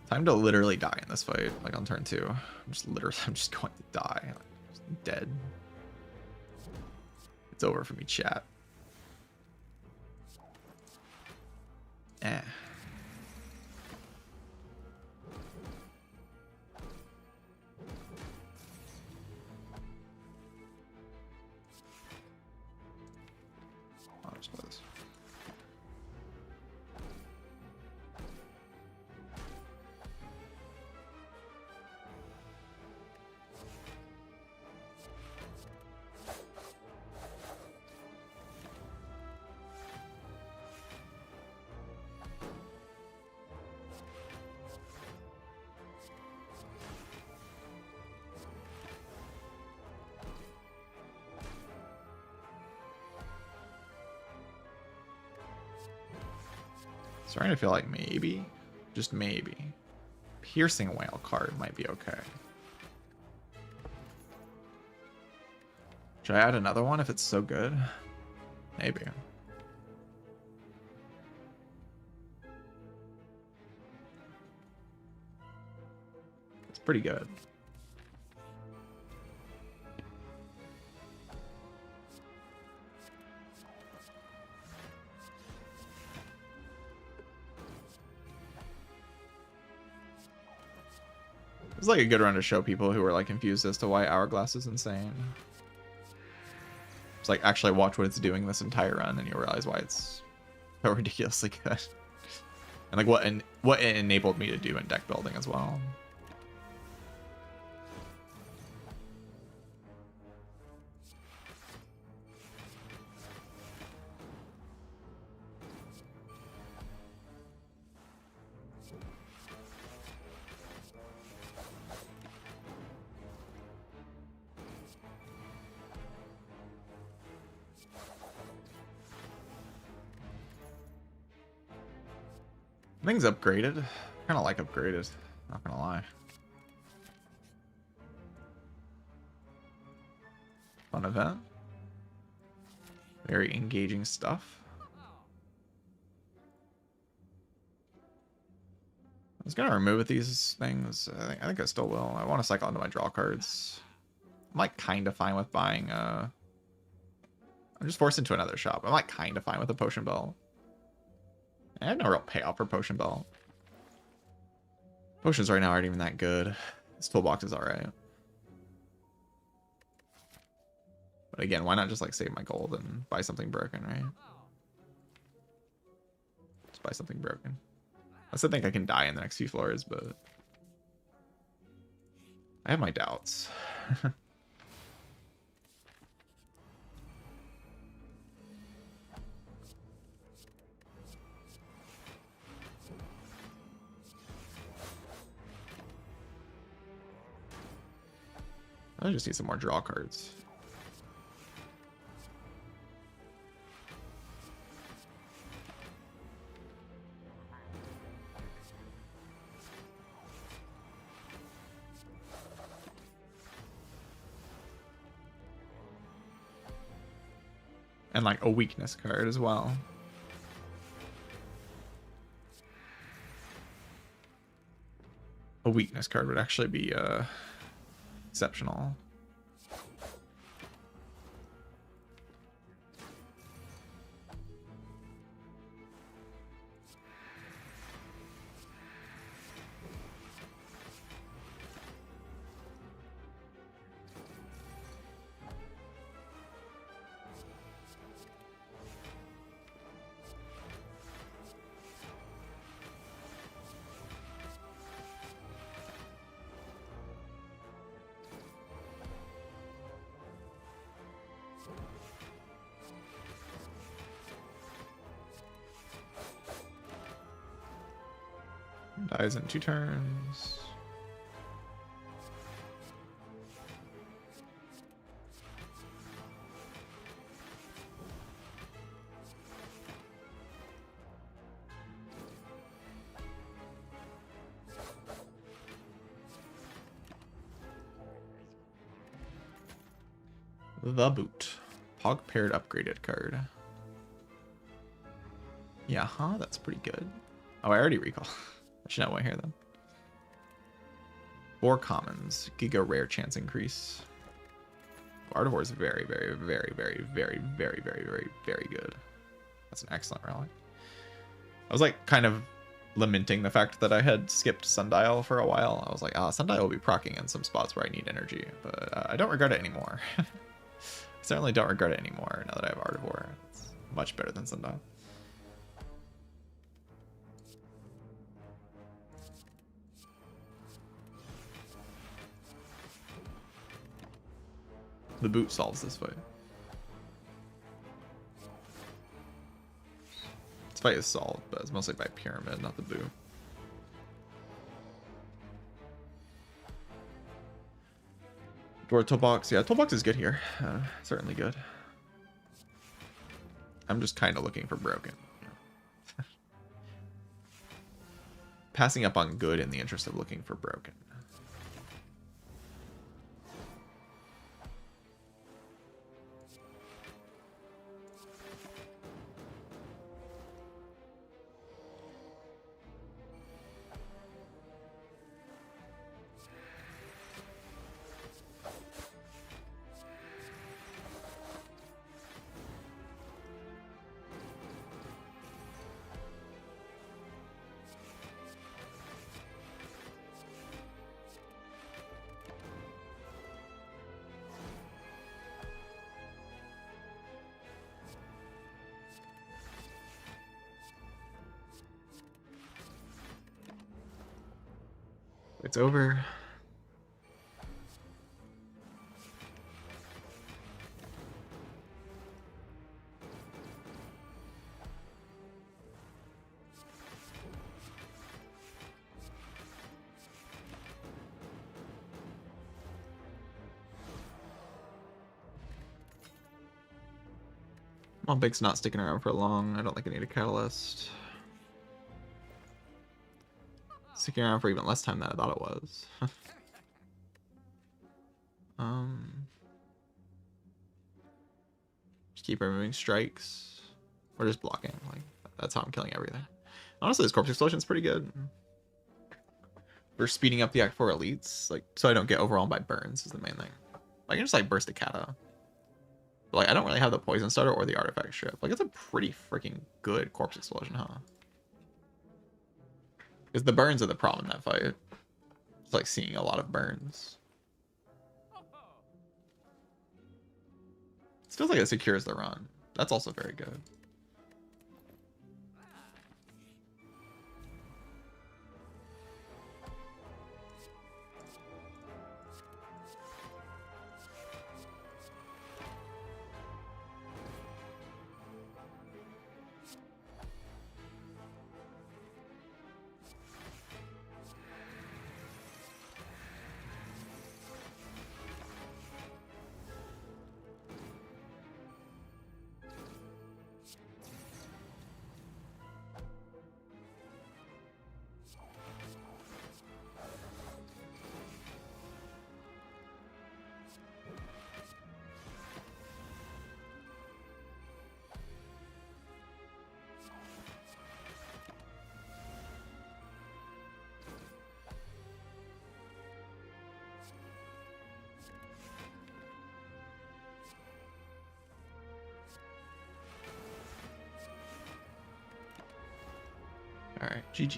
Speaker 1: Time to literally die in this fight, like on turn 2. I'm just going to die. Like, just dead. It's over for me, chat. Eh. I'll just play this. Starting to feel like maybe, just maybe, Piercing Whale card might be okay. Should I add another one if it's so good? Maybe. It's pretty good. It's like a good run to show people who are like confused as to why Hourglass is insane. It's like actually watch what it's doing this entire run, and you realize why it's so ridiculously good, and like what it enabled me to do in deck building as well. Things upgraded. Kind of like upgraded. Not gonna lie. Fun event. Very engaging stuff. I was gonna remove these things. I think I still will. I want to cycle into my draw cards. I'm like kind of fine with buying. I'm just forced into another shop. I'm like kind of fine with a potion belt. I have no real payoff for Potion Belt. Potions right now aren't even that good. This toolbox is alright. But again, why not just like save my gold and buy something broken, right? Just buy something broken. I still think I can die in the next few floors, but I have my doubts. I just need some more draw cards. And like a weakness card as well. A weakness card would actually be exceptional. Dies in 2 turns. The Boot. Pog paired upgraded card. Yeah, huh? That's pretty good. Oh, I already recall. I should not wait here then. 4 commons. Giga rare chance increase. Ardivore is very, very, very, very, very, very, very, very, very good. That's an excellent relic. I was like kind of lamenting the fact that I had skipped Sundial for a while. I was like, Sundial will be proccing in some spots where I need energy, but I don't regret it anymore. I certainly don't regret it anymore now that I have Ardivore. It's much better than Sundial. The Boot solves this fight. This fight is solved, but it's mostly by Pyramid, not the Boot. Dwarf Toolbox. Yeah, Toolbox is good here. Certainly good. I'm just kind of looking for broken. Passing up on good in the interest of looking for broken. It's over. Well, Big's not sticking around for long. I don't think I need a catalyst. Sticking around for even less time than I thought it was. Just keep removing strikes. Or just blocking. Like, that's how I'm killing everything. Honestly, this Corpse Explosion is pretty good. For speeding up the Act 4 elites, like, so I don't get overwhelmed by burns is the main thing. I can just like burst a kata. But like, I don't really have the poison starter or the artifact strip. Like, it's a pretty freaking good Corpse Explosion, huh? Because the burns are the problem in that fight. It's like seeing a lot of burns. This feels like it secures the run. That's also very good. Alright, GG.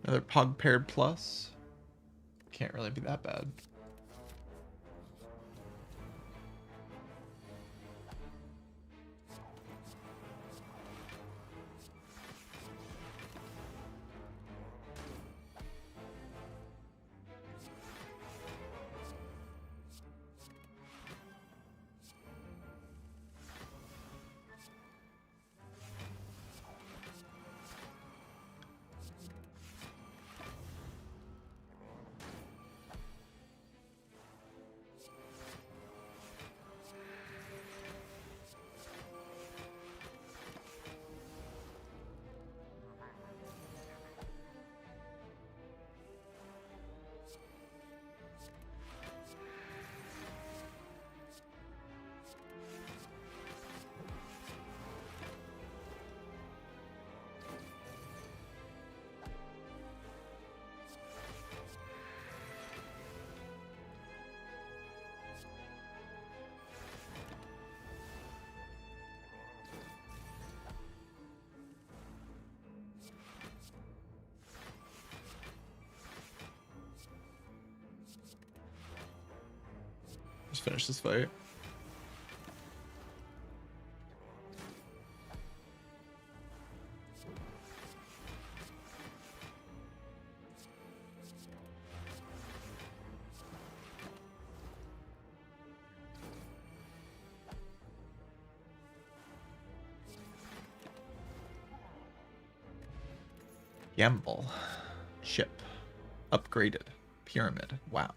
Speaker 1: Another Pog paired plus. Can't really be that bad. Just finish this fight. Gamble. Ship. Upgraded. Pyramid. Wow.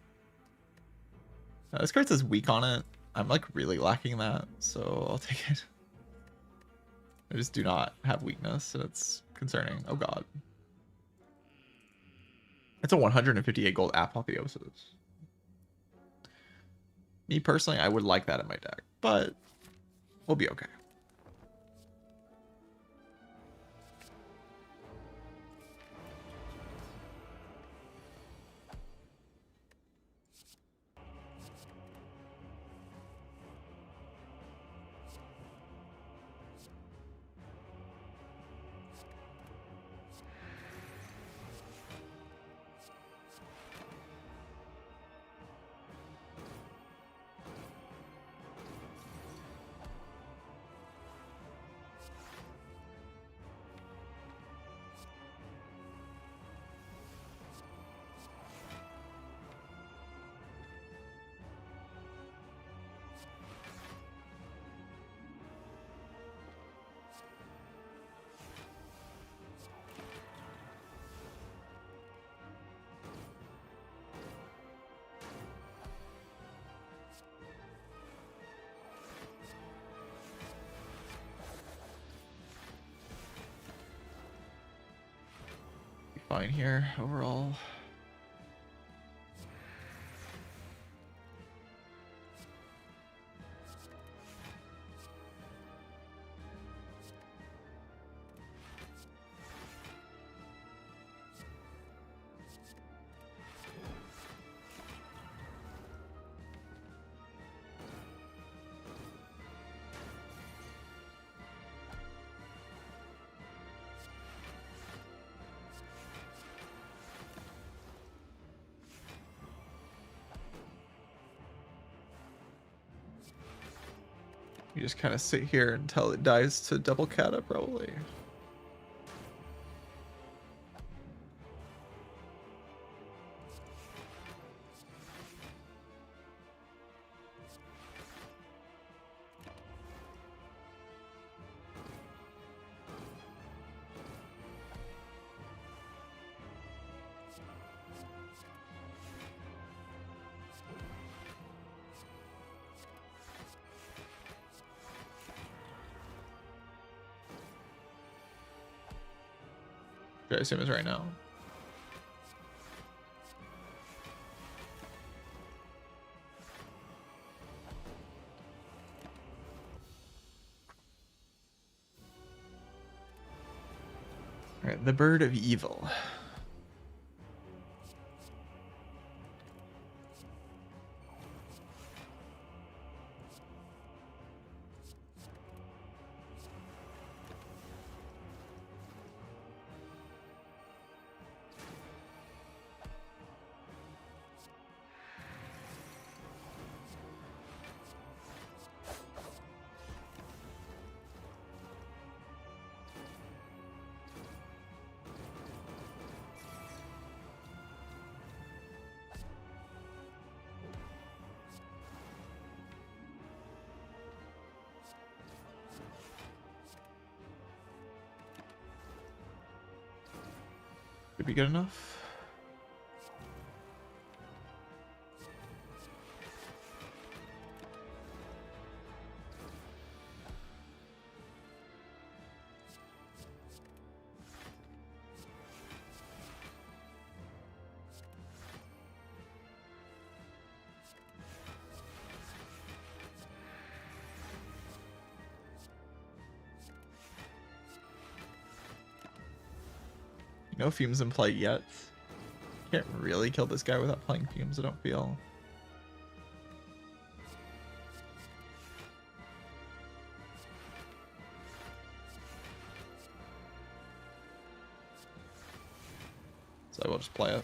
Speaker 1: This card says weak on it. I'm like really lacking that, so I'll take it. I just do not have weakness, and it's concerning. Oh god. It's a 158 gold Apotheosis. Me personally, I would like that in my deck, but we'll be okay. Fine here overall. You just kind of sit here until it dies to double kata, probably. I assume is right now. All right, the Bird of Evil. Could be good enough. No fumes in play yet. Can't really kill this guy without playing fumes, I don't feel. So I will just play it.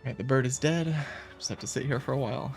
Speaker 1: Right, the bird is dead. Just have to sit here for a while.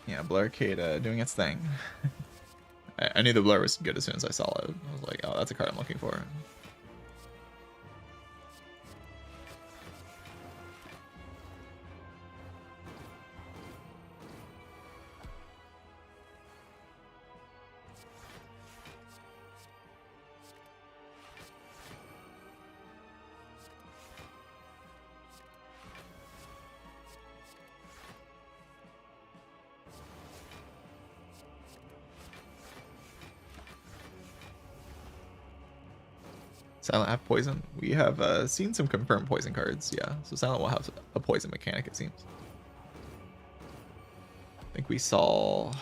Speaker 1: Yeah, Blur Arcade doing its thing. I knew the blur was good as soon as I saw it. I was like, oh, that's a card I'm looking for. Silent have poison. We have seen some confirmed poison cards, yeah. So Silent will have a poison mechanic, it seems. I think we saw...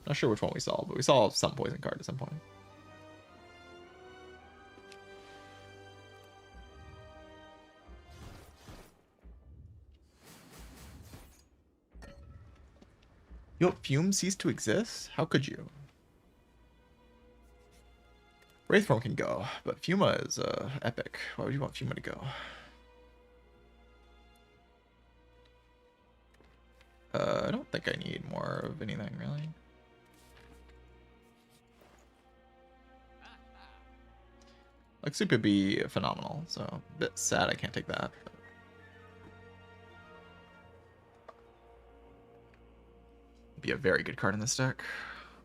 Speaker 1: Not sure which one we saw, but we saw some poison card at some point. Yo, Fume ceased to exist? How could you? Wraithform can go, but Fuma is epic. Why would you want Fuma to go? I don't think I need more of anything, really. Like, Soup would be phenomenal, so a bit sad I can't take that. But... be a very good card in this deck.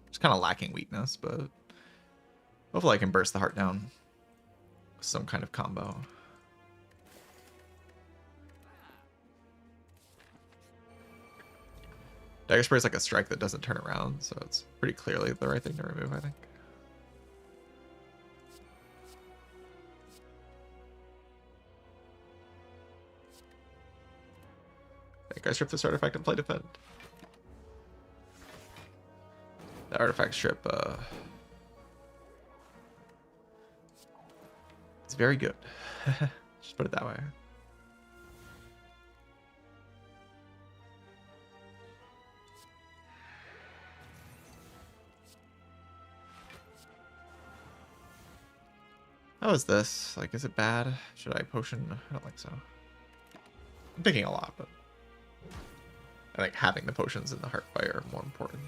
Speaker 1: It's kind of lacking weakness, but hopefully I can burst the heart down with some kind of combo. Dagger Spray is like a strike that doesn't turn around, so it's pretty clearly the right thing to remove, I think. I think I strip this artifact and play defend. The artifact strip, it's very good. Just put it that way. How is this? Like, is it bad? Should I potion? I don't think so. I'm thinking a lot, but I think having the potions in the Heartfire are more important.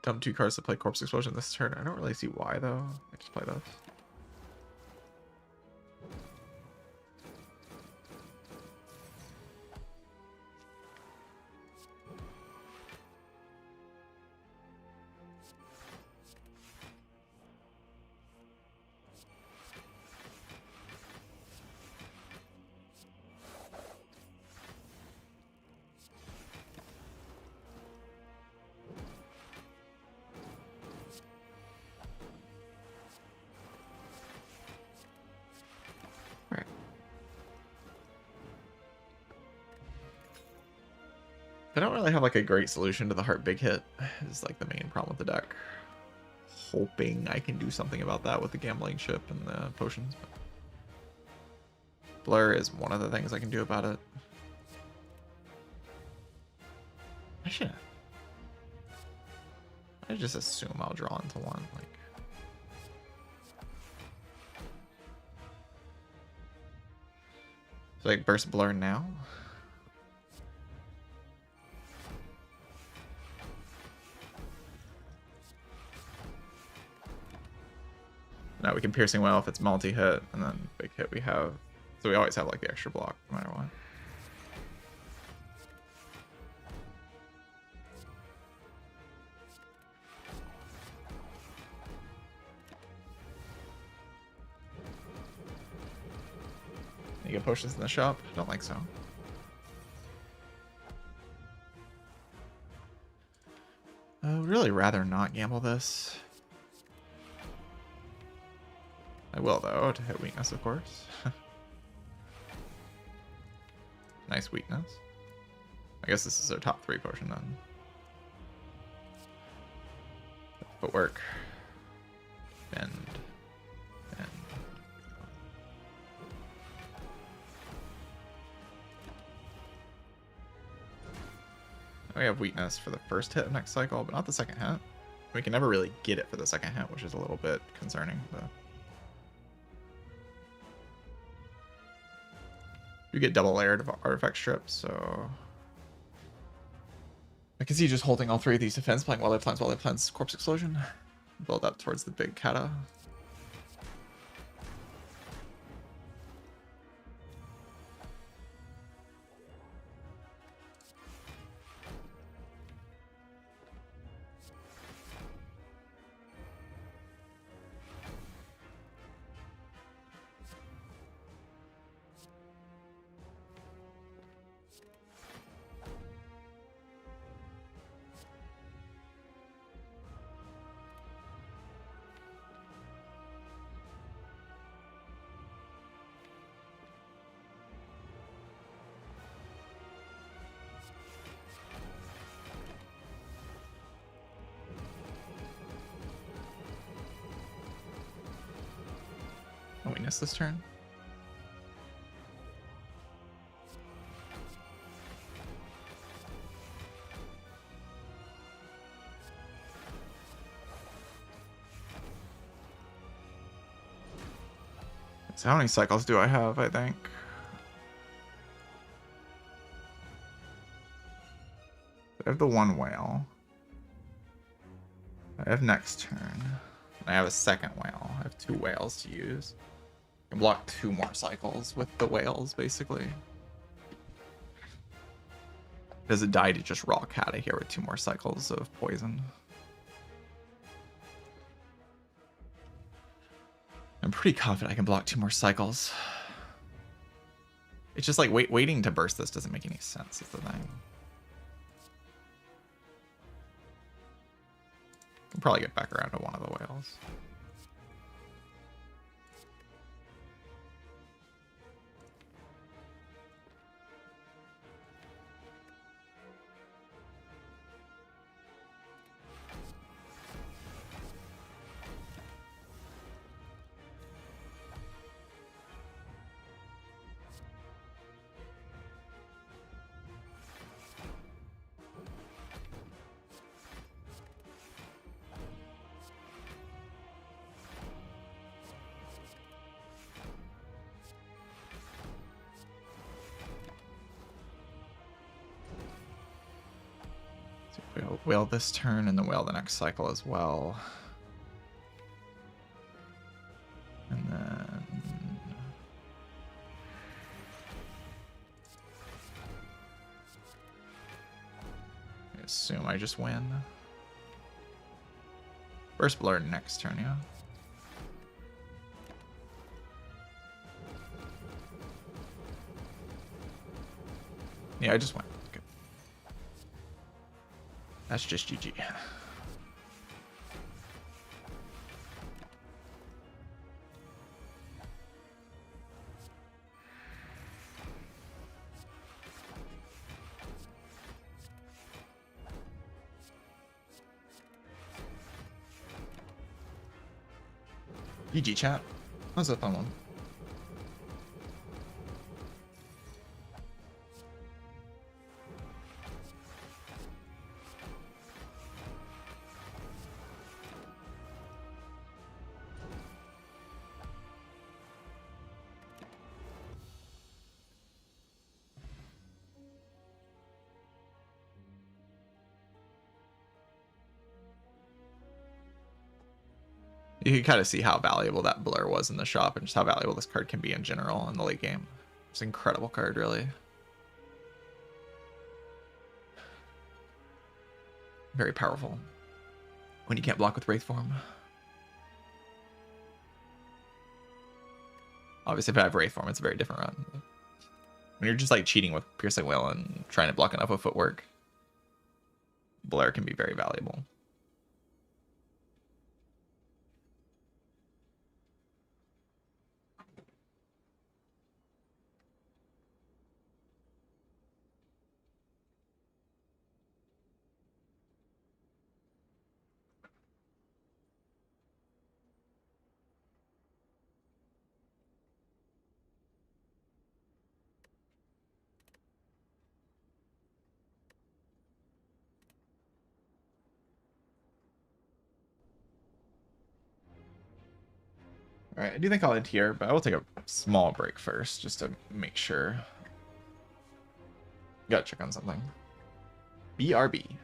Speaker 1: Dump 2 cards to play Corpse Explosion this turn. I don't really see why, though. I just play this. I don't really have like a great solution to the heart big hit. Is like the main problem with the deck. Hoping I can do something about that with the gambling chip and the potions. But Blur is one of the things I can do about it. I just assume I'll draw into one. Like, so I burst Blur now. Now we can Piercing Well if it's multi-hit, and then big hit we have. So we always have like the extra block no matter what. You get potions in the shop? Don't think so. I would really rather not gamble this. I will though, to hit weakness of course. Nice weakness. I guess this is our top 3 potion then. Footwork. Bend. Bend. We have weakness for the first hit of next cycle, but not the second hit. We can never really get it for the second hit, which is a little bit concerning. But you get double layered of artifact strips, so I can see just holding all 3 of these defense, playing Wildlife Plans, Corpse Explosion, build up towards the big kata. Oh, we missed this turn. So how many cycles do I have, I think? I have the 1 whale. I have next turn. I have a second whale. I have 2 whales to use. I can block 2 more cycles with the whales, basically. Does it die to just raw kata here with 2 more cycles of poison? I'm pretty confident I can block 2 more cycles. It's just like waiting to burst this doesn't make any sense, is the thing. Can probably get back around to one of the whales. Whale this turn and the whale the next cycle as well. And then I assume I just win. Burst Blur next turn, yeah. Yeah, I just went. Okay. That's just GG. GG chat. That was a fun one. You can kind of see how valuable that blur was in the shop and just how valuable this card can be in general in the late game. It's an incredible card, really. Very powerful when you can't block with Wraith form. Obviously, if I have Wraith form, it's a very different run. When you're just like cheating with Piercing Will and trying to block enough with footwork, blur can be very valuable. All right, I do think I'll end here, but I will take a small break first just to make sure. Gotta check on something. BRB.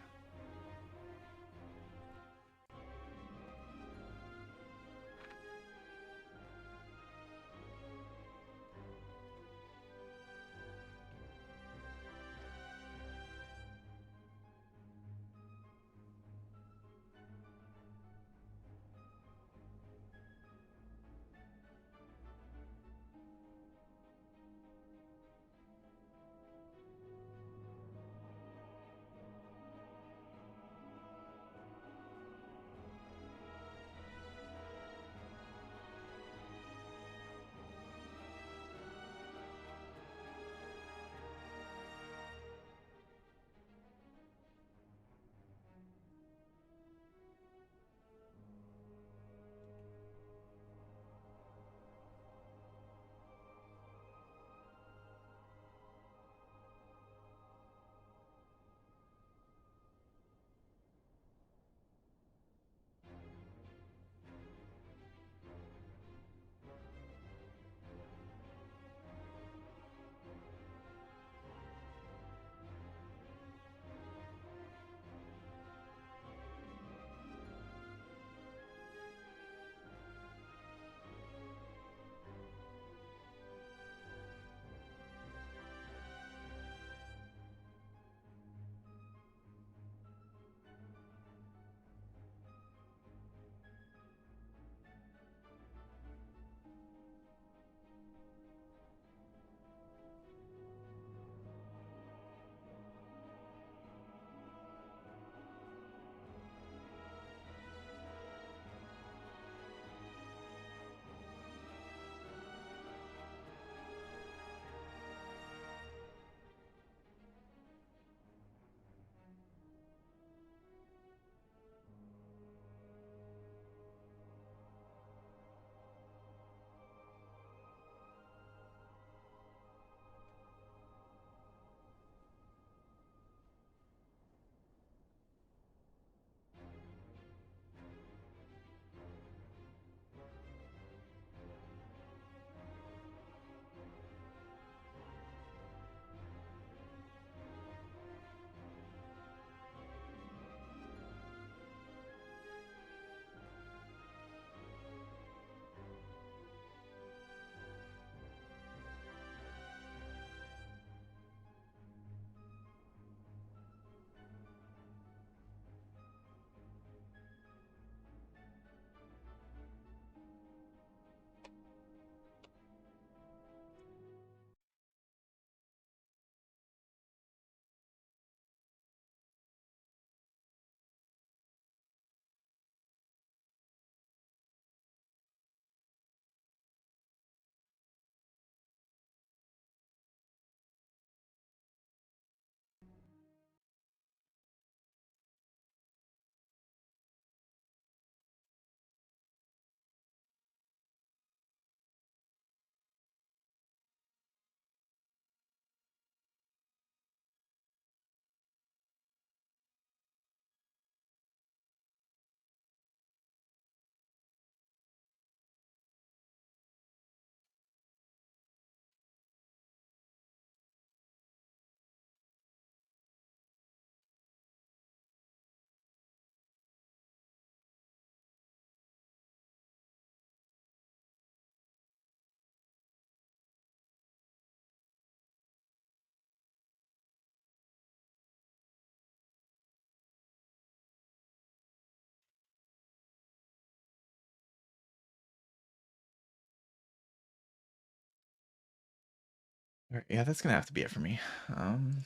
Speaker 1: Alright, yeah, that's gonna have to be it for me. I mean,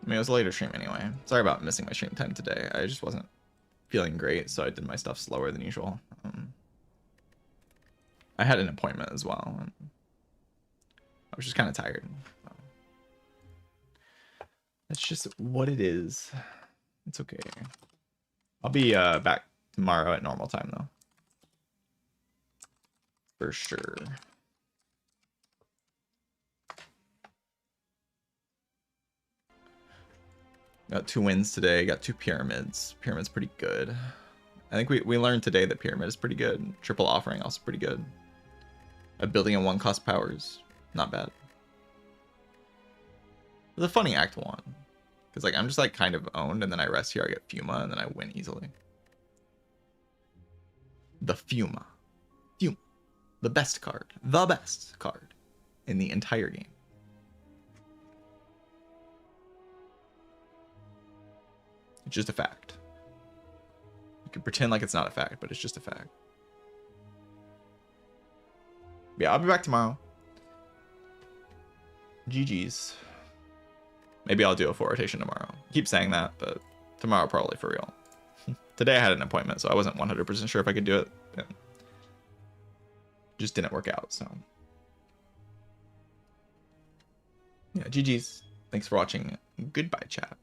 Speaker 1: it was a later stream anyway. Sorry about missing my stream time today. I just wasn't feeling great, so I did my stuff slower than usual. I had an appointment as well, and I was just kind of tired. So. That's just what it is. It's okay. I'll be back tomorrow at normal time, though. For sure. Got 2 wins today. Got 2 pyramids. Pyramid's pretty good. I think we learned today that pyramid is pretty good. Triple offering also pretty good. A building in 1 cost powers, not bad. It's a funny act 1. Because like I'm just like kind of owned, and then I rest here, I get Fuma, and then I win easily. The Fuma. Fuma. The best card. The best card in the entire game. It's just a fact. You can pretend like it's not a fact, but it's just a fact. Yeah, I'll be back tomorrow. GG's. Maybe I'll do a 4 rotation tomorrow. I keep saying that, but tomorrow probably for real. Today I had an appointment, so I wasn't 100% sure if I could do it. It just didn't work out, so. Yeah, GG's. Thanks for watching. Goodbye, chat.